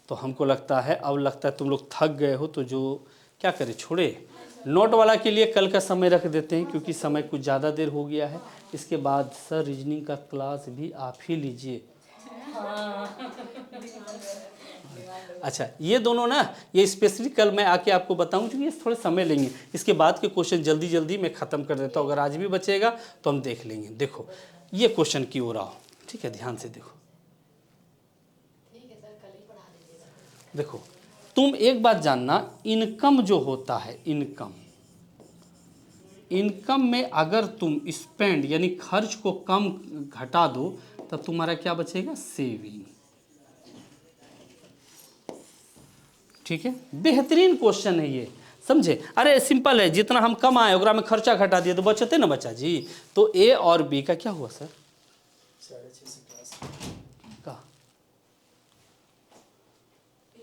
तो हमको लगता है, अब लगता है तुम लोग थक गए हो, तो जो क्या करें छोड़े, नोट वाला के लिए कल का समय रख देते हैं क्योंकि समय कुछ ज़्यादा देर हो गया है। इसके बाद सर रीजनिंग का क्लास भी आप ही लीजिए। अच्छा ये दोनों ना, ये स्पेशली कल मैं आके आपको बताऊं क्योंकि ये थोड़े समय लेंगे। इसके बाद के क्वेश्चन जल्दी जल्दी मैं ख़त्म कर देता हूँ, अगर आज भी बचेगा तो हम देख लेंगे। देखो ये क्वेश्चन की ओर आओ, ठीक है, ध्यान से देखो। देखो तुम एक बात जानना, इनकम जो होता है, इनकम में अगर तुम स्पेंड यानी खर्च को कम घटा दो तब तुम्हारा क्या बचेगा, सेविंग। ठीक है, बेहतरीन क्वेश्चन है ये, समझे। अरे सिंपल है, जितना हम कमाए ओकरा में खर्चा घटा दिए तो बचते ना बच्चा जी। तो ए और बी का क्या हुआ सर, का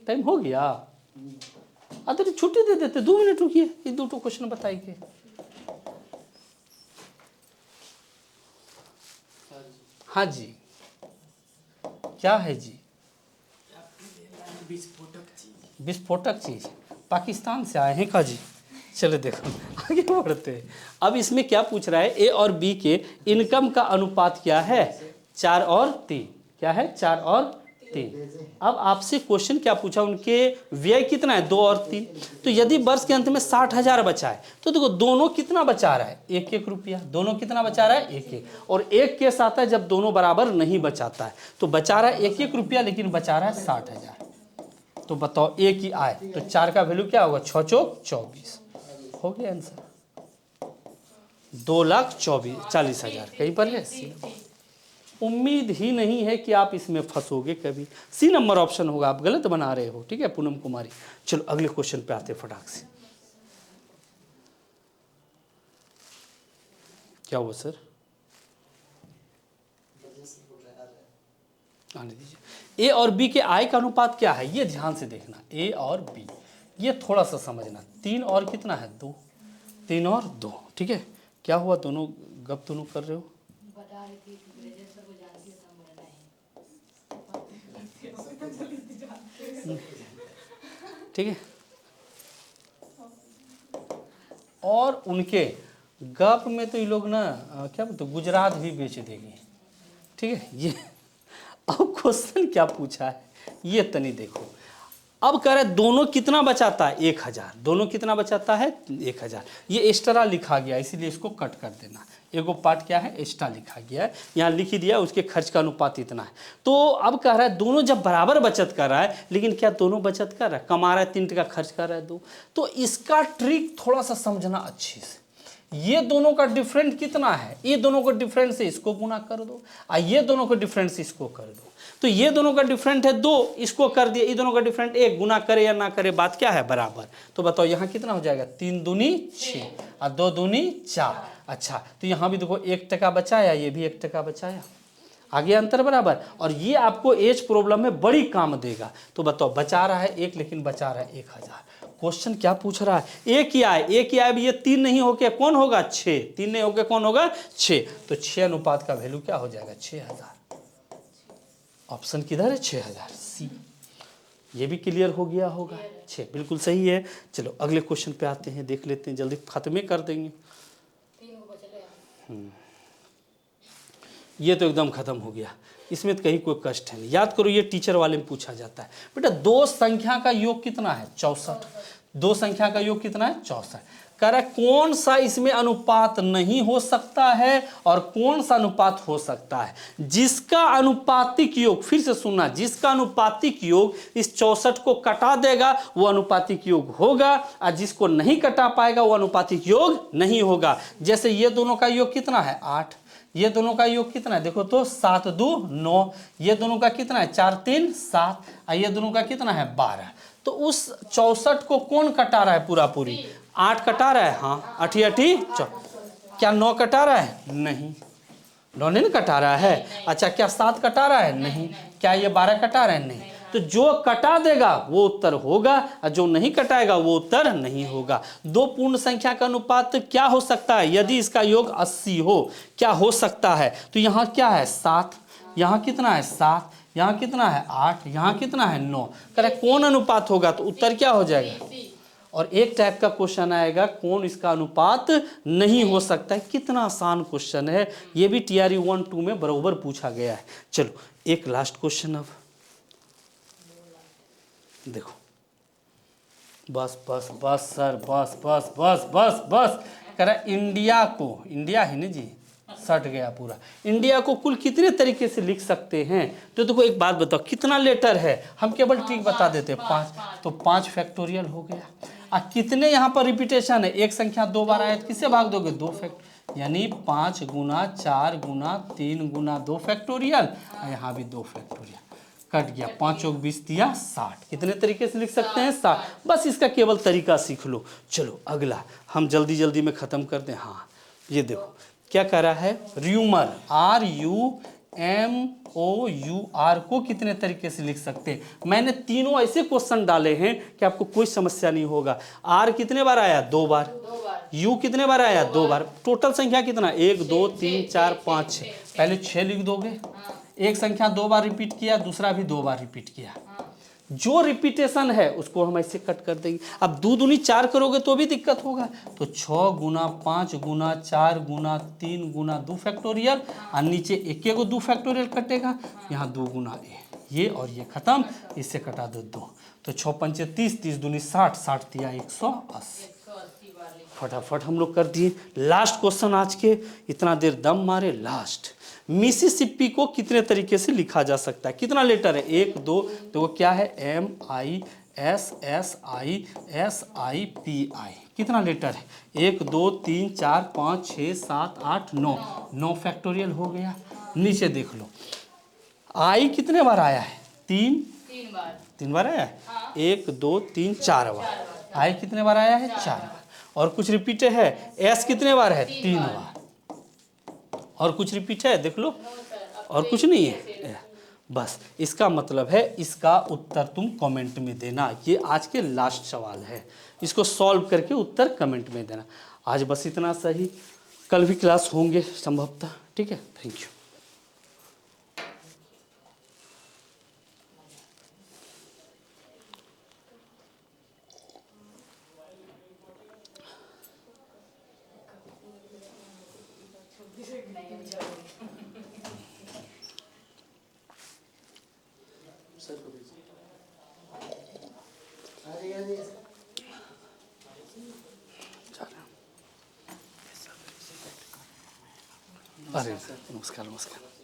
टाइम हो गया, अरे छुट्टी दे देते, 2 मिनट रुकिए, ये 2 क्वेश्चन बताइए। हाँ जी, क्या है जी, विस्फोटक चीज पाकिस्तान से आए हैं का जी। चलो देखो आगे बढ़ते हैं। अब इसमें क्या पूछ रहा है, ए और बी के इनकम का अनुपात क्या है 4 और 3, क्या है 4 और 3। अब आपसे क्वेश्चन क्या पूछा, उनके व्यय कितना है 2 और 3। तो यदि वर्ष के अंत में 60,000 बचा है तो देखो दोनों कितना बचा रहा है 1-1 रुपया, दोनों कितना बचा रहा है 1-1, और एक केस आता है जब दोनों बराबर नहीं बचाता है, तो बचा रहा है 1-1 रुपया लेकिन बचा रहा है 60,000। तो बताओ ए की आय, तो 4 का वैल्यू क्या होगा 6 चौक 24, हो गया आंसर 2,40,000 कहीं पर है। उम्मीद ही नहीं है कि आप इसमें फंसोगे कभी, सी नंबर ऑप्शन होगा, आप गलत बना रहे हो। ठीक है पूनम कुमारी। चलो अगले क्वेश्चन पे आते फटाक से। क्या हुआ सर, आने दीजिए। ए और बी के आय का अनुपात क्या है, ये ध्यान से देखना, ए और बी, ये थोड़ा सा समझना। 3 और कितना है 2, 3 और 2। ठीक है, क्या हुआ, दोनों गप दोनों कर रहे हो। बता रही थी ब्रजेश सर को जानती है, समझना है। ठीक है। और उनके गप में तो ये लोग ना क्या बोलते गुजरात भी बेच देंगे, ठीक है। ये अब क्वेश्चन क्या पूछा है ये तनी देखो। अब कह रहे दोनों कितना बचाता है 1000, दोनों कितना बचाता है 1000। ये एक्स्ट्रा लिखा गया इसीलिए इसको कट कर देना। एगो पार्ट क्या है एक्स्ट्रा लिखा गया है, यहाँ लिख ही दिया उसके खर्च का अनुपात इतना है। तो अब कह रहा है दोनों जब बराबर बचत कर रहा है, लेकिन क्या दोनों बचत कर रहा है, कमा रहा है 3 टका खर्च कर रहा है 2, तो इसका ट्रिक थोड़ा सा समझना अच्छे से। ये दोनों का डिफरेंट कितना है, ये दोनों का डिफरेंस है इसको गुना कर दो, और ये दोनों का डिफरेंस इसको कर दो। तो ये दोनों का डिफरेंट है 2, इसको कर दिया, ये दोनों का डिफरेंट 1, गुना करे या ना करे बात क्या है बराबर। तो बताओ यहाँ कितना हो जाएगा 3 दूनी 6 और 2 दूनी 4। अच्छा तो यहाँ भी देखो 1 टका बचाया, ये भी 1 टका बचाया, आगे अंतर बराबर। और ये आपको एज प्रॉब्लम में बड़ी काम देगा। तो बताओ बचा रहा है 1 लेकिन बचा रहा है 1000। क्वेश्चन क्या पूछ रहा है, एक ही आए, एक ही आए, ये 3 नहीं होके कौन होगा 6, 3 नहीं होके कौन होगा 6। तो 6 अनुपात का वैल्यू क्या हो जाएगा 6000। ऑप्शन किधर है 6000 सी। ये भी क्लियर हो गया होगा 6 बिल्कुल सही है। चलो अगले क्वेश्चन पे आते हैं, देख लेते हैं, जल्दी खत्म कर देंगे। ये तो एकदम खत्म हो गया, इसमें तो कहीं कोई कष्ट है नहीं। याद करो ये टीचर वाले में पूछा जाता है बेटा। 2 संख्या का योग कितना है 64, 2 संख्या का योग कितना है 64। कह रहा है कौन सा इसमें अनुपात नहीं हो सकता है और कौन सा अनुपात हो सकता है। जिसका अनुपातिक योग, फिर से सुनना, जिसका अनुपातिक योग इस 64 को कटा देगा वो अनुपातिक योग होगा, और जिसको नहीं कटा पाएगा वो अनुपातिक योग नहीं होगा। जैसे ये दोनों का योग कितना है 8, ये दोनों का योग कितना है देखो तो 7 2 9, ये दोनों का कितना है 4 3 7, और ये दोनों का कितना है 12। तो उस 64 को कौन कटा रहा है पूरा पूरी, 8 कटा रहा है, हाँ 8 8 क्या 9 कटा रहा है, नहीं 9 नहीं कटा रहा है। अच्छा क्या 7 कटा रहा है, नहीं। क्या ये 12 कटा रहा है, नहीं। तो जो कटा देगा वो उत्तर होगा और जो नहीं कटाएगा वो उत्तर नहीं होगा। 2 पूर्ण संख्या का अनुपात क्या हो सकता है यदि इसका योग 80 हो, क्या हो सकता है। तो यहाँ क्या है 7, यहाँ कितना है 7, यहाँ कितना है 8, यहाँ कितना है 9। करेक्ट कौन अनुपात होगा, तो उत्तर क्या हो जाएगा। और एक टाइप का क्वेश्चन आएगा कौन इसका अनुपात नहीं हो सकता है। कितना आसान क्वेश्चन है, ये भी TRE 1 2 में बराबर पूछा गया है। चलो एक लास्ट क्वेश्चन अब देखो। बस बस बस सर बस बस बस बस बस कह रहा इंडिया को, इंडिया है ना जी, सट गया पूरा। इंडिया को कुल कितने तरीके से लिख सकते हैं। तो देखो एक बात बताओ कितना लेटर है, हम केवल ट्रिक बता देते हैं 5, तो 5 फैक्टोरियल हो गया। और कितने यहाँ पर रिपीटेशन है, एक संख्या 2 बार आया तो किससे भाग दोगे 2 फैक्ट, यानी 5 गुना 4 गुना 3 गुना 2 फैक्टोरियल, और यहाँ भी 2 फैक्टोरियल। कट गया 5 और 20 दिया 60। कितने तरीके से लिख सकते हैं 60। बस इसका केवल तरीका सीख लो। चलो अगला हम जल्दी जल्दी में ख़त्म कर दें। हाँ ये देखो क्या कह रहा है, र्यूमर RUMOUR को कितने तरीके से लिख सकते हैं। मैंने तीनों ऐसे क्वेश्चन डाले हैं कि आपको कोई समस्या नहीं होगा। R कितने बार आया 2 बार, U कितने बार आया 2 बार, टोटल संख्या कितना 1 2 3 4 5 6, पहले 6 लिख दोगे। एक संख्या 2 बार रिपीट किया, दूसरा भी 2 बार रिपीट किया, जो रिपीटेशन है उसको हम ऐसे कट कर देंगे। अब 2 दूनी 4 करोगे तो भी दिक्कत होगा, तो 6 गुना 5 गुना 4 गुना 3 गुना 2 फैक्टोरियल, और नीचे एक 2 फैक्टोरियल कटेगा, यहाँ 2 गुना ये और ये खत्म, इससे कटा दो 2, तो 6 पंचे 30, 30 दूनी 60, 60 दिया 180। फटाफट हम लोग कर दिए। लास्ट क्वेश्चन आज के, इतना देर दम मारे, लास्ट मिसिसिपी को कितने तरीके से लिखा जा सकता है। कितना लेटर है 1 2, तो क्या है MISSISIPI, कितना लेटर है 1 2 3 4 5 6 7 8 9, 9 फैक्टोरियल हो गया। नीचे देख लो I कितने बार आया है 3 बार आया है, 1 2 3 4 बार। I कितने बार आया है 4 बार। और कुछ रिपीट है, S कितने बार है 3 बार। और कुछ रिपीट है देख लो, और कुछ नहीं है। बस इसका मतलब है इसका उत्तर तुम कमेंट में देना। ये आज के लास्ट सवाल है, इसको सॉल्व करके उत्तर कमेंट में देना। आज बस इतना सही, कल भी क्लास होंगे संभवतः। ठीक है, थैंक यू। अरे नमस्कार नमस्कार